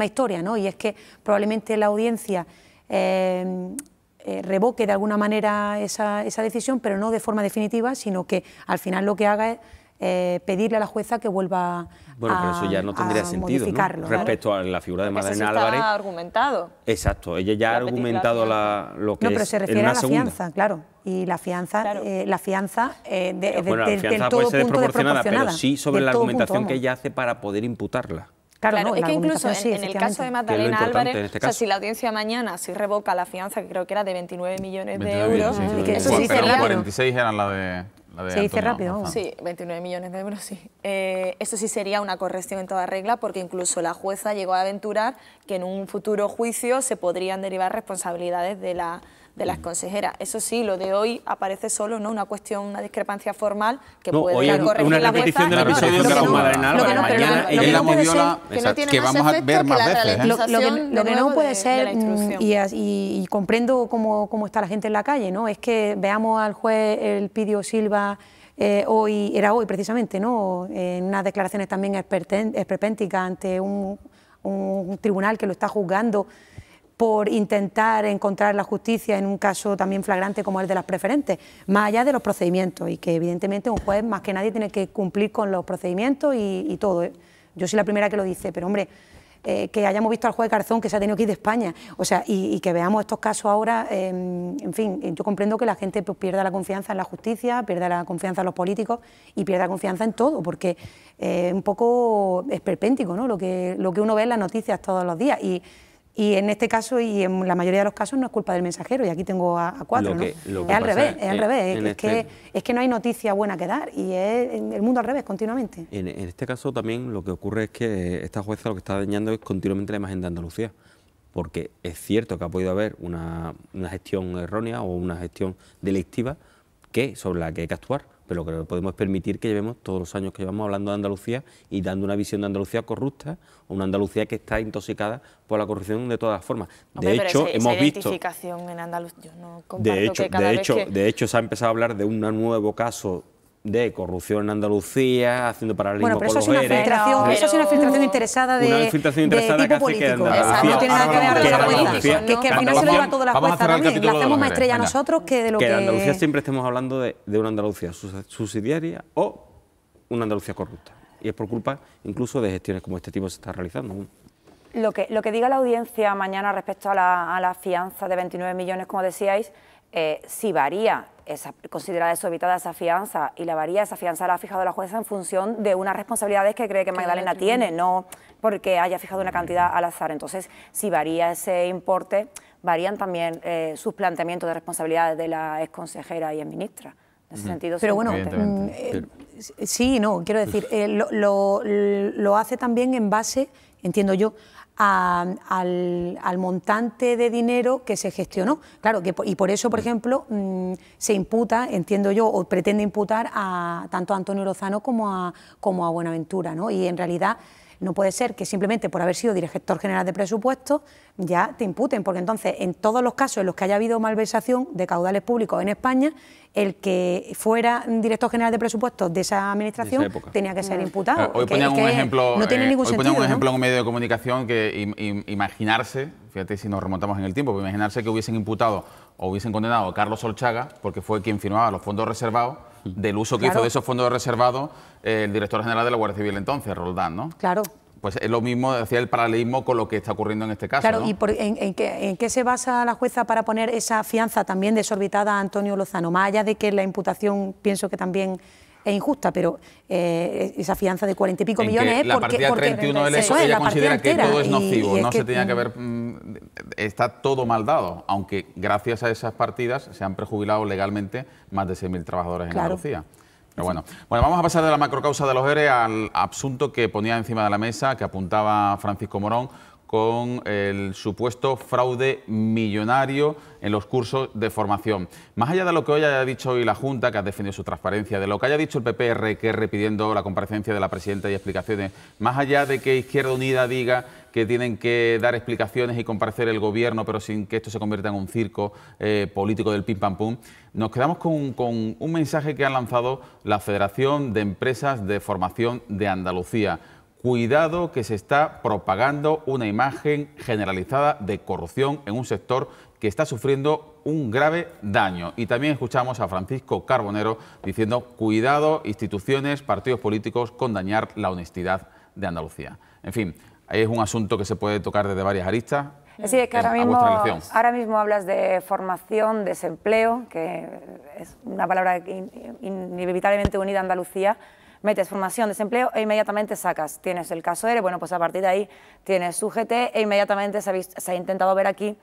historia, ¿no? Y es que probablemente la audiencia revoque de alguna manera esa decisión, pero no de forma definitiva, sino que al final lo que haga es pedirle a la jueza que vuelva pero eso ya no tendría sentido, ¿no? Respecto a la figura de Magdalena Álvarez. Está argumentado. Exacto, ella ya ha argumentado lo que no, pero se refiere a la fianza, claro. Y la fianza, claro. La fianza del todo punto desproporcionada, pero sí sobre la argumentación que ella hace para poder imputarla. Claro, es que incluso en el caso de Magdalena Álvarez, si la audiencia mañana revoca la fianza, que creo que era de 29 millones de euros, eso sí sería 46 eran la de se dice rápido. Sí, 29 millones de euros, sí. Eso sí sería una corrección en toda regla, porque incluso la jueza llegó a aventurar que en un futuro juicio se podrían derivar responsabilidades de las consejeras. Eso sí, lo de hoy aparece solo, ¿no?, una cuestión, una discrepancia formal que puede corregir una repetición del episodio de la Magdalena Álvarez. Mañana ella movió que vamos a ver más veces. Lo que no puede ser, y comprendo cómo está la gente en la calle, ¿no?, es que veamos al juez Elpidio Silva era hoy precisamente, ¿no?, en unas declaraciones también esperpénticas ante un tribunal que lo está juzgando por intentar encontrar la justicia en un caso también flagrante como el de las preferentes, más allá de los procedimientos, y que evidentemente un juez más que nadie tiene que cumplir con los procedimientos y todo. Yo soy la primera que lo dice, pero hombre, que hayamos visto al juez Garzón que se ha tenido que ir de España, o sea, y que veamos estos casos ahora, en fin, yo comprendo que la gente pues, pierda la confianza en la justicia, pierda la confianza en los políticos y pierda la confianza en todo, porque es un poco esperpéntico, ¿no?, lo que uno ve en las noticias todos los días. Y en este caso, y en la mayoría de los casos, no es culpa del mensajero, y aquí tengo a cuatro, ¿no? Es al revés, es que no hay noticia buena que dar, y es el mundo al revés, continuamente. En este caso también lo que ocurre es que esta jueza lo que está dañando es continuamente la imagen de Andalucía, porque es cierto que ha podido haber una gestión errónea o una gestión delictiva sobre la que hay que actuar, pero lo que no podemos permitir que llevemos todos los años que llevamos hablando de Andalucía y dando una visión de Andalucía corrupta, o una Andalucía que está intoxicada por la corrupción de todas formas. De hecho, hemos visto en Andalucía, yo no comparto de hecho, se ha empezado a hablar de un nuevo caso de corrupción en Andalucía, haciendo paralelismo con los ERE. Eso es una filtración interesada de tipo político. No tiene nada que ver con la jueza. Que al final se lo lleva toda la jueza también. Le hacemos más estrella a nosotros que de lo que... Que en Andalucía siempre estemos hablando de una Andalucía subsidiaria o una Andalucía corrupta. Y es por culpa incluso de gestiones como este tipo se está realizando. Lo que diga la audiencia mañana respecto a la fianza de 29 millones, como decíais, si varía, considera desorbitada esa fianza, y esa fianza la ha fijado la jueza en función de unas responsabilidades que cree que Magdalena tiene, no porque haya fijado una cantidad al azar. Entonces, si varía ese importe, varían también sus planteamientos de responsabilidades de la exconsejera y exministra. En ese sentido, pero bueno, sí, no, quiero decir, lo hace también en base, entiendo yo, al montante de dinero que se gestionó. Claro, y por eso, por ejemplo, se imputa, entiendo yo, o pretende imputar tanto a Antonio Lozano como a Buenaventura, ¿no? Y en realidad no puede ser que simplemente por haber sido director general de presupuestos ya te imputen, porque entonces en todos los casos en los que haya habido malversación de caudales públicos en España, el que fuera director general de presupuestos de esa administración tenía que ser imputado. Hoy ponían un ejemplo, no tiene ningún sentido, en un medio de comunicación que imaginarse, fíjate si nos remontamos en el tiempo, imaginarse que hubiesen imputado o hubiesen condenado a Carlos Solchaga porque fue quien firmaba los fondos reservados, del uso que hizo de esos fondos reservados el director general de la Guardia Civil entonces, Roldán, ¿no? Claro. Pues es lo mismo, decía el paralelismo con lo que está ocurriendo en este caso. Claro, ¿no? ¿y en qué se basa la jueza para poner esa fianza también desorbitada a Antonio Lozano? Más allá de que la imputación pienso que también es injusta, pero esa fianza de 40 y pico millones es la partida 31 del ESO, ella considera que todo es nocivo, no se tenía que ver, está todo mal dado, aunque gracias a esas partidas se han prejubilado legalmente más de 6.000 trabajadores en Andalucía. Pero bueno, vamos a pasar de la macrocausa de los ERE al asunto que ponía encima de la mesa, que apuntaba Francisco Morón, con el supuesto fraude millonario en los cursos de formación. Más allá de lo que hoy haya dicho hoy la Junta, que ha defendido su transparencia, de lo que haya dicho el PP-RQR pidiendo la comparecencia de la presidenta y explicaciones, más allá de que Izquierda Unida diga que tienen que dar explicaciones y comparecer el Gobierno, pero sin que esto se convierta en un circo político del pim pam pum, nos quedamos con un mensaje que ha lanzado la Federación de Empresas de Formación de Andalucía. Cuidado, que se está propagando una imagen generalizada de corrupción en un sector que está sufriendo un grave daño. Y también escuchamos a Francisco Carbonero diciendo: cuidado, instituciones, partidos políticos, con dañar la honestidad de Andalucía. En fin, es un asunto que se puede tocar desde varias aristas. Sí, es que ahora mismo hablas de formación, desempleo, que es una palabra inevitablemente unida a Andalucía. Metes formación, desempleo e inmediatamente sacas. Tienes el caso ERE, bueno, pues a partir de ahí tienes UGT e inmediatamente se ha intentado ver aquí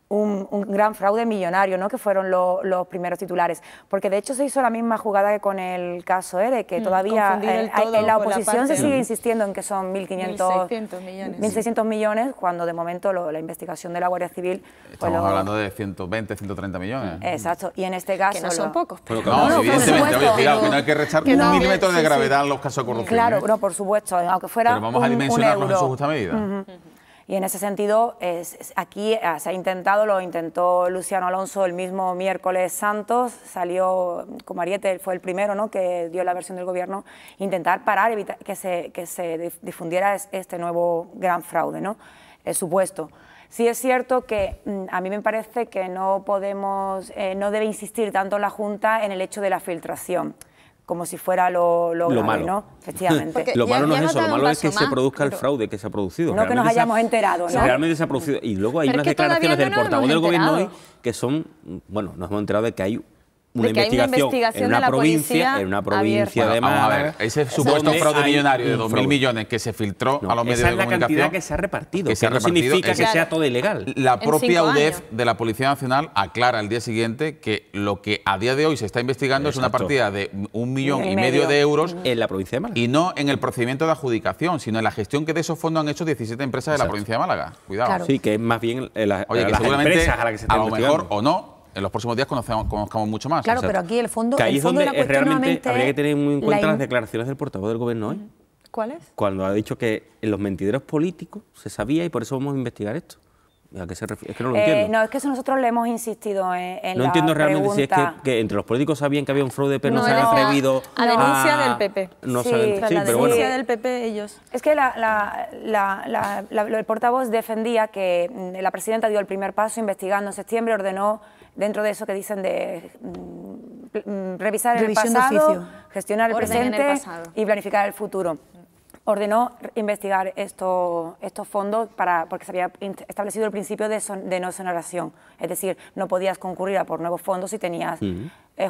un gran fraude millonario, ¿no?, que fueron los primeros titulares. Porque de hecho se hizo la misma jugada que con el caso ERE, que todavía en la oposición se sigue insistiendo en que son 1.600 millones, cuando de momento la investigación de la Guardia Civil... Estamos hablando de 120, 130 millones. Exacto, y en este caso... Que no son pocos. Pero no, evidentemente, cuidado, que no hay que restar un milímetro de gravedad en los casos de corrupción. Claro, no, por supuesto, aunque fuera pero vamos a dimensionarlos en su justa medida. Y en ese sentido, aquí se ha intentado, lo intentó Luciano Alonso el mismo miércoles santos, salió como ariete, fue el primero, ¿no?, que dio la versión del Gobierno, intentar parar, evitar que se difundiera este nuevo gran fraude, ¿no?, el supuesto. Sí es cierto que a mí me parece que no debe insistir tanto la Junta en el hecho de la filtración, como si fuera lo grave, malo, ¿no? Efectivamente. Lo malo no es eso, lo malo es que se produzca el fraude que se ha producido. No que nos hayamos enterado, ¿no? Realmente se ha producido. Y luego hay unas declaraciones del portavoz del Gobierno hoy que son, bueno, nos hemos enterado de que hay una investigación en una provincia de Málaga. Vamos a ver, ese supuesto fraude millonario de 2.000 millones que se filtró a los medios de comunicación. Esa es la cantidad que se ha repartido, que no significa que sea todo ilegal. La propia UDEF de la Policía Nacional aclara al día siguiente que lo que a día de hoy se está investigando es una partida de 1,5 millones de euros en la provincia de Málaga. Y no en el procedimiento de adjudicación, sino en la gestión que de esos fondos han hecho 17 empresas de la provincia de Málaga. Cuidado. Claro. Sí, que es más bien las seguramente empresas a las que se está investigando. A lo mejor o no. En los próximos días conozcamos mucho más. Claro, pero aquí el fondo, que ahí el fondo es donde de la realmente habría que tener muy en cuenta las declaraciones del portavoz del Gobierno hoy. ¿Cuáles? Cuando ha dicho que en los mentideros políticos se sabía y por eso vamos a investigar esto. ¿A qué se refiere? Es que no lo entiendo. No, es que eso nosotros le hemos insistido en no la entiendo realmente pregunta. si es que entre los políticos sabían que había un fraude, pero no se han atrevido a denuncia del PP. No sí, saben, la pero denuncia bueno. del PP ellos. Es que el portavoz defendía que la presidenta dio el primer paso investigando en septiembre, ordenó dentro de eso que dicen de revisar el pasado, gestionar el presente y planificar el futuro. Ordenó investigar estos fondos porque se había establecido el principio de no exoneración. Es decir, no podías concurrir a por nuevos fondos si tenías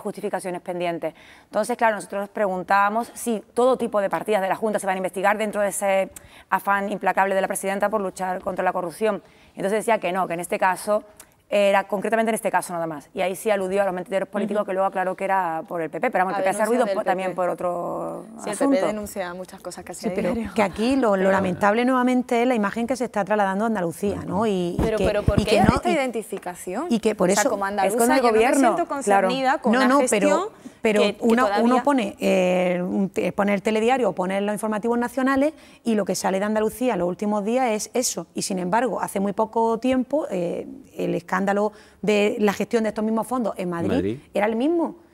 justificaciones pendientes. Entonces, claro, nosotros preguntábamos si todo tipo de partidas de la Junta se van a investigar dentro de ese afán implacable de la presidenta por luchar contra la corrupción. Entonces decía que no, que en este caso era concretamente en este caso nada más. Y ahí sí aludió a los mentideros políticos que luego aclaró que era por el PP. Pero vamos, el PP se ha ruido también por otro asunto. El PP denuncia muchas cosas que hace pero que aquí lo lamentable nuevamente es la imagen que se está trasladando a Andalucía, ¿no? Pero ¿por qué esta identificación? Y que por eso como andaluza, es con el Gobierno, yo no me siento concernida con una gestión Pero uno pone el telediario o pone los informativos nacionales y lo que sale de Andalucía en los últimos días es eso. Y sin embargo, hace muy poco tiempo el escándalo de la gestión de estos mismos fondos en Madrid era el mismo.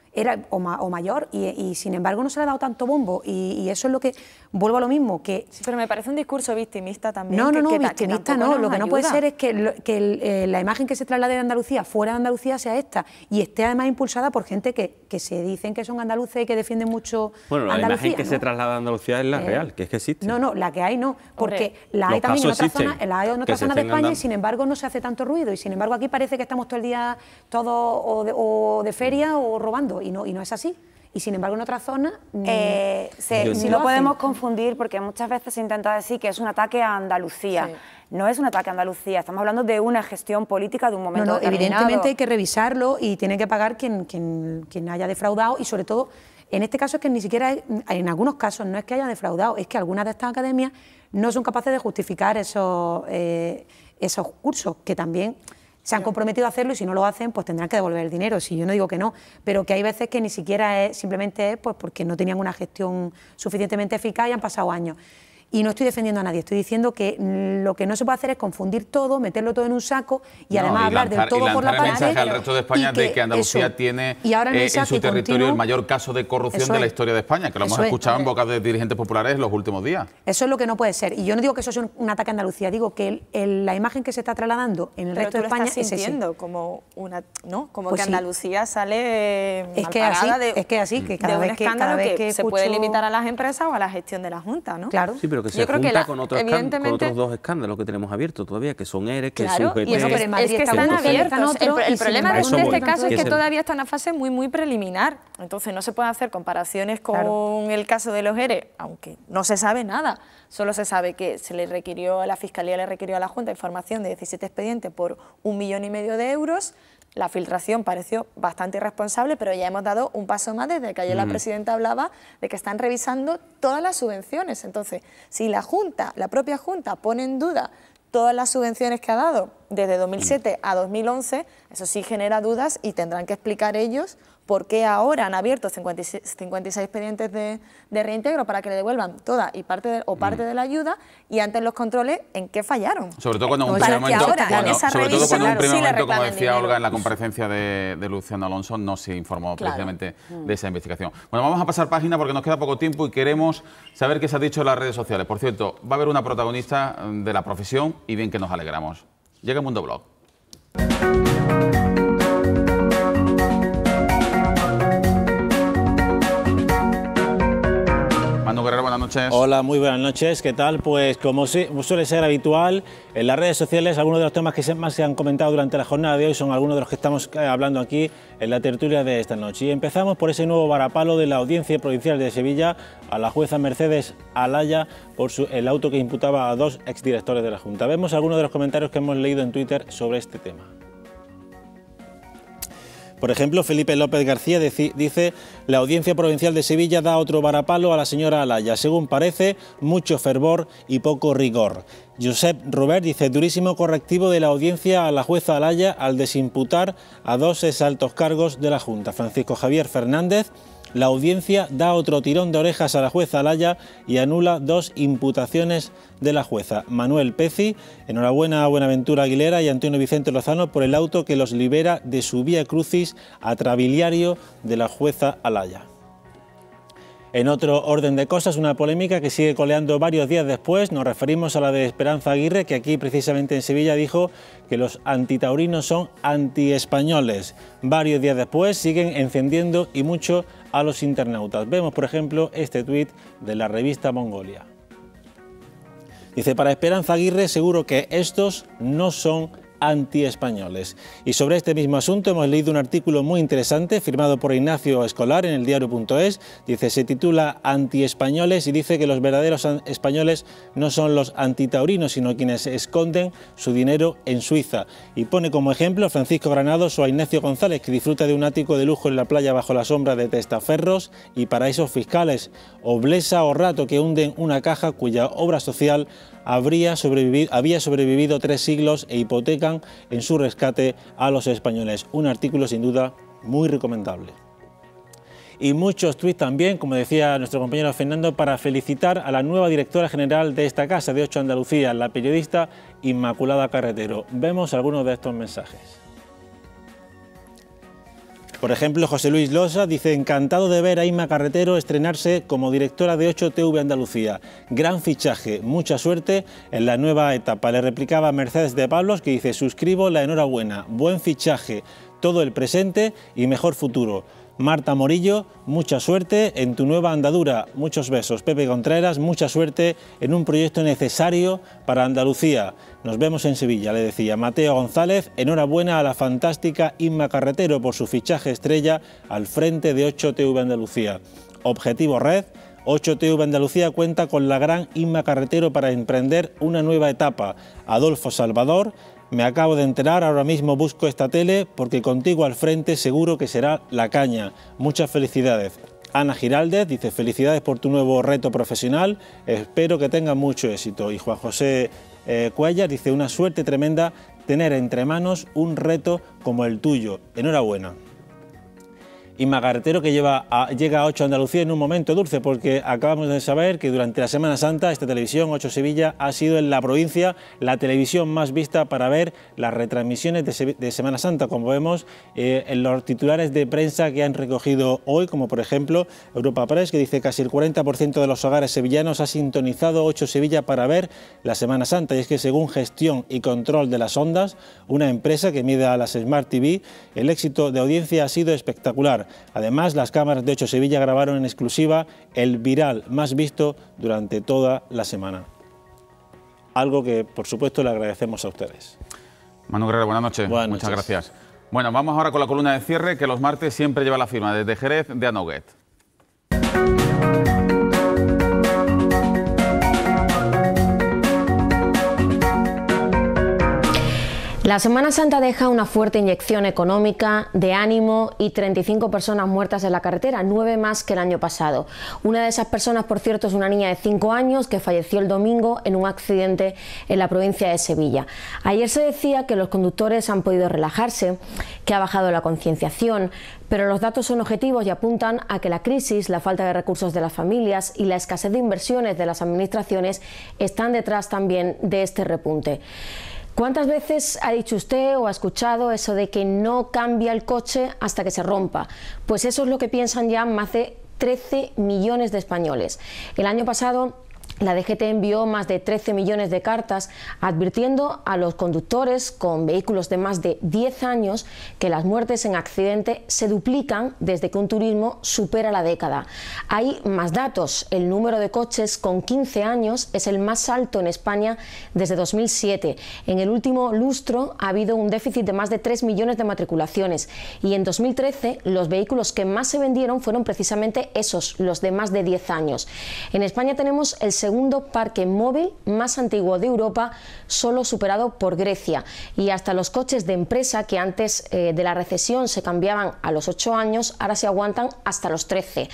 O mayor, y sin embargo no se le ha dado tanto bombo, y eso es lo que, vuelvo a lo mismo, que... Sí, pero me parece un discurso victimista también. No, victimista no, lo que no puede ser es que la imagen que se traslade de Andalucía fuera de Andalucía sea esta, y esté además impulsada por gente que se dicen que son andaluces y que defienden mucho Andalucía. La imagen que se traslada a Andalucía es la real, que es que existe. No, la que hay no, porque la hay también en otras zonas de España y sin embargo no se hace tanto ruido, y sin embargo aquí parece que estamos todo el día todos o de feria o robando. Y no es así. Y sin embargo en otras zonas sí lo podemos confundir, porque muchas veces se intenta decir que es un ataque a Andalucía. Sí. No es un ataque a Andalucía, estamos hablando de una gestión política de un momento determinado. Evidentemente hay que revisarlo y tiene que pagar quien haya defraudado, y sobre todo en este caso es que ni siquiera, en algunos casos no es que haya defraudado, es que algunas de estas academias no son capaces de justificar esos cursos, que también se han comprometido a hacerlo, y si no lo hacen, pues tendrán que devolver el dinero. Si yo no digo que no, pero que hay veces que ni siquiera simplemente es pues porque no tenían una gestión suficientemente eficaz y han pasado años. Y no estoy defendiendo a nadie, estoy diciendo que lo que no se puede hacer es confundir todo, meterlo todo en un saco y además hablar del todo por la parte. Y lanzar el mensaje al resto de España de que Andalucía tiene en su territorio el mayor caso de corrupción de la historia de España, que lo hemos escuchado en boca de dirigentes populares en los últimos días. Eso es lo que no puede ser. Y yo no digo que eso sea un ataque a Andalucía, digo que la imagen que se está trasladando en el resto de España es ese. Como una, ¿no? Como pues que Andalucía sale malparada que cada vez que se puede limitar a las empresas o a la gestión de la Junta, ¿no? Claro. Sí, pero que se junta con otros dos escándalos que tenemos abiertos todavía, que son ERE, que claro, es es que están abiertos. El problema de este caso es que todavía está en una fase muy preliminar. Entonces no se pueden hacer comparaciones con el caso de los ERE, aunque no se sabe nada. Solo se sabe que la Fiscalía le requirió a la Junta información de 17 expedientes por 1,5 millones de euros. La filtración pareció bastante irresponsable, pero ya hemos dado un paso más desde que ayer la presidenta hablaba de que están revisando todas las subvenciones. Entonces, si la propia Junta pone en duda todas las subvenciones que ha dado desde 2007 a 2011, eso sí genera dudas y tendrán que explicar ellos por qué ahora han abierto 56 expedientes de reintegro para que le devuelvan toda y parte de la ayuda, y antes los controles, ¿en qué fallaron? Sobre todo cuando en un primer momento, como decía Olga en la comparecencia de Luciano Alonso, no se informó precisamente de esa investigación. Bueno, vamos a pasar página porque nos queda poco tiempo y queremos saber qué se ha dicho en las redes sociales. Por cierto, va a haber una protagonista de la profesión y bien que nos alegramos. Llega el Mundo Blog. Manu Guerrero, buenas noches. Hola, muy buenas noches. ¿Qué tal? Pues como suele ser habitual, en las redes sociales algunos de los temas que más se han comentado durante la jornada de hoy son algunos de los que estamos hablando aquí en la tertulia de esta noche. Y empezamos por ese nuevo varapalo de la Audiencia Provincial de Sevilla a la jueza Mercedes Alaya por el auto que imputaba a 2 exdirectores de la Junta. Vemos algunos de los comentarios que hemos leído en Twitter sobre este tema. Por ejemplo, Felipe López García dice: la Audiencia Provincial de Sevilla da otro varapalo a la señora Alaya. Según parece, mucho fervor y poco rigor. Josep Robert dice: durísimo correctivo de la audiencia a la jueza Alaya al desimputar a 2 exaltos cargos de la Junta. Francisco Javier Fernández: la audiencia da otro tirón de orejas a la jueza Alaya y anula 2 imputaciones de la jueza. Manuel Peci: enhorabuena a Buenaventura Aguilera y Antonio Vicente Lozano por el auto que los libera de su vía crucis atrabiliario de la jueza Alaya. En otro orden de cosas, una polémica que sigue coleando varios días después. Nos referimos a la de Esperanza Aguirre, que aquí precisamente en Sevilla dijo que los antitaurinos son antiespañoles. Varios días después siguen encendiendo y mucho a los internautas. Vemos, por ejemplo, este tuit de la revista Mongolia. Dice: para Esperanza Aguirre seguro que estos no son antiespañoles. Y sobre este mismo asunto hemos leído un artículo muy interesante firmado por Ignacio Escolar en el diario.es. Dice, se titula Antiespañoles y dice que los verdaderos españoles no son los antitaurinos, sino quienes esconden su dinero en Suiza. Y pone como ejemplo a Francisco Granados o a Ignacio González, que disfruta de un ático de lujo en la playa bajo la sombra de testaferros y paraísos fiscales, o Blesa o Rato, que hunden una caja cuya obra social había sobrevivido 3 siglos e hipotecan en su rescate a los españoles. Un artículo sin duda muy recomendable. y muchos tuits también, como decía nuestro compañero Fernando, para felicitar a la nueva directora general de esta casa, de 8 Andalucía, la periodista Inmaculada Carretero. Vemos algunos de estos mensajes. Por ejemplo, José Luis Losa dice: encantado de ver a Inma Carretero estrenarse como directora de 8 TV Andalucía. Gran fichaje, mucha suerte en la nueva etapa. Le replicaba Mercedes de Pablos, que dice: suscribo la enhorabuena, buen fichaje, todo el presente y mejor futuro. Marta Morillo, mucha suerte en tu nueva andadura, muchos besos. Pepe Contreras, mucha suerte en un proyecto necesario para Andalucía. Nos vemos en Sevilla, le decía. Mateo González, enhorabuena a la fantástica Inma Carretero por su fichaje estrella al frente de 8 TV Andalucía. Objetivo Red: 8 TV Andalucía cuenta con la gran Inma Carretero para emprender una nueva etapa. Adolfo Salvador: me acabo de enterar, ahora mismo busco esta tele porque contigo al frente seguro que será la caña. Muchas felicidades. Ana Giraldez dice: felicidades por tu nuevo reto profesional, espero que tengas mucho éxito. Y Juan José Cuellar dice: una suerte tremenda tener entre manos un reto como el tuyo. Enhorabuena. Inma Carretero, que llega a 8 Andalucía en un momento dulce, porque acabamos de saber que durante la Semana Santa esta televisión, 8 Sevilla, ha sido en la provincia la televisión más vista para ver las retransmisiones de Semana Santa, como vemos en los titulares de prensa que han recogido hoy, como por ejemplo Europa Press, que dice: casi el 40% de los hogares sevillanos ha sintonizado 8 Sevilla para ver la Semana Santa. Y es que, según Gestión y Control de las Ondas, una empresa que mide a las Smart TV, el éxito de audiencia ha sido espectacular. Además, las cámaras de 8 Sevilla grabaron en exclusiva el viral más visto durante toda la semana. Algo que, por supuesto, le agradecemos a ustedes. Manu Guerrero, buenas noches. Muchas gracias. Bueno, vamos ahora con la columna de cierre, que los martes siempre lleva la firma desde Jerez de Anoguet. La Semana Santa deja una fuerte inyección económica, de ánimo y 35 personas muertas en la carretera, 9 más que el año pasado. Una de esas personas, por cierto, es una niña de 5 años que falleció el domingo en un accidente en la provincia de Sevilla. Ayer se decía que los conductores han podido relajarse, que ha bajado la concienciación, pero los datos son objetivos y apuntan a que la crisis, la falta de recursos de las familias y la escasez de inversiones de las administraciones están detrás también de este repunte. ¿Cuántas veces ha dicho usted o ha escuchado eso de que no cambia el coche hasta que se rompa? Pues eso es lo que piensan ya más de 13 millones de españoles. El año pasado la DGT envió más de 13 millones de cartas advirtiendo a los conductores con vehículos de más de 10 años que las muertes en accidente se duplican desde que un turismo supera la década. Hay más datos. El número de coches con 15 años es el más alto en España desde 2007. En el último lustro ha habido un déficit de más de 3 millones de matriculaciones y en 2013 los vehículos que más se vendieron fueron precisamente esos, los de más de 10 años. En España tenemos el segundo parque móvil más antiguo de Europa, solo superado por Grecia, y hasta los coches de empresa que antes de la recesión se cambiaban a los 8 años, ahora se aguantan hasta los 13.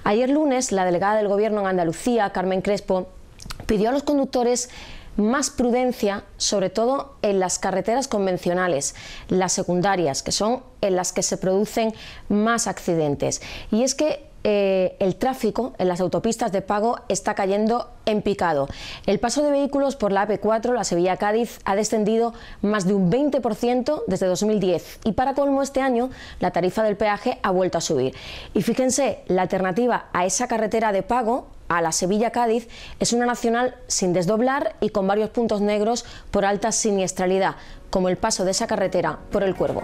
Ayer lunes, la delegada del Gobierno en Andalucía, Carmen Crespo, pidió a los conductores más prudencia, sobre todo en las carreteras convencionales, las secundarias, que son en las que se producen más accidentes. Y es que el tráfico en las autopistas de pago está cayendo en picado. El paso de vehículos por la AP4, la Sevilla-Cádiz, ha descendido más de un 20% desde 2010 y para colmo este año la tarifa del peaje ha vuelto a subir. Y fíjense, la alternativa a esa carretera de pago, a la Sevilla-Cádiz, es una nacional sin desdoblar y con varios puntos negros por alta siniestralidad, como el paso de esa carretera por el Cuervo.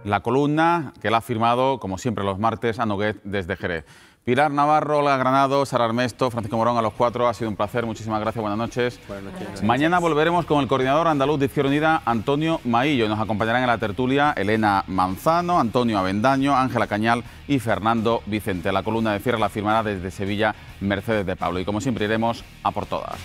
La columna que la ha firmado, como siempre los martes, Anoguet desde Jerez. Pilar Navarro, Olga Granado, Sara Armesto, Francisco Morón, a los 4, ha sido un placer, muchísimas gracias, buenas noches. Buenas noches. Mañana volveremos con el coordinador andaluz de Izquierda Unida, Antonio Maillo. Nos acompañarán en la tertulia Elena Manzano, Antonio Avendaño, Ángela Cañal y Fernando Vicente. La columna de cierre la firmará desde Sevilla Mercedes de Pablo y como siempre iremos a por todas.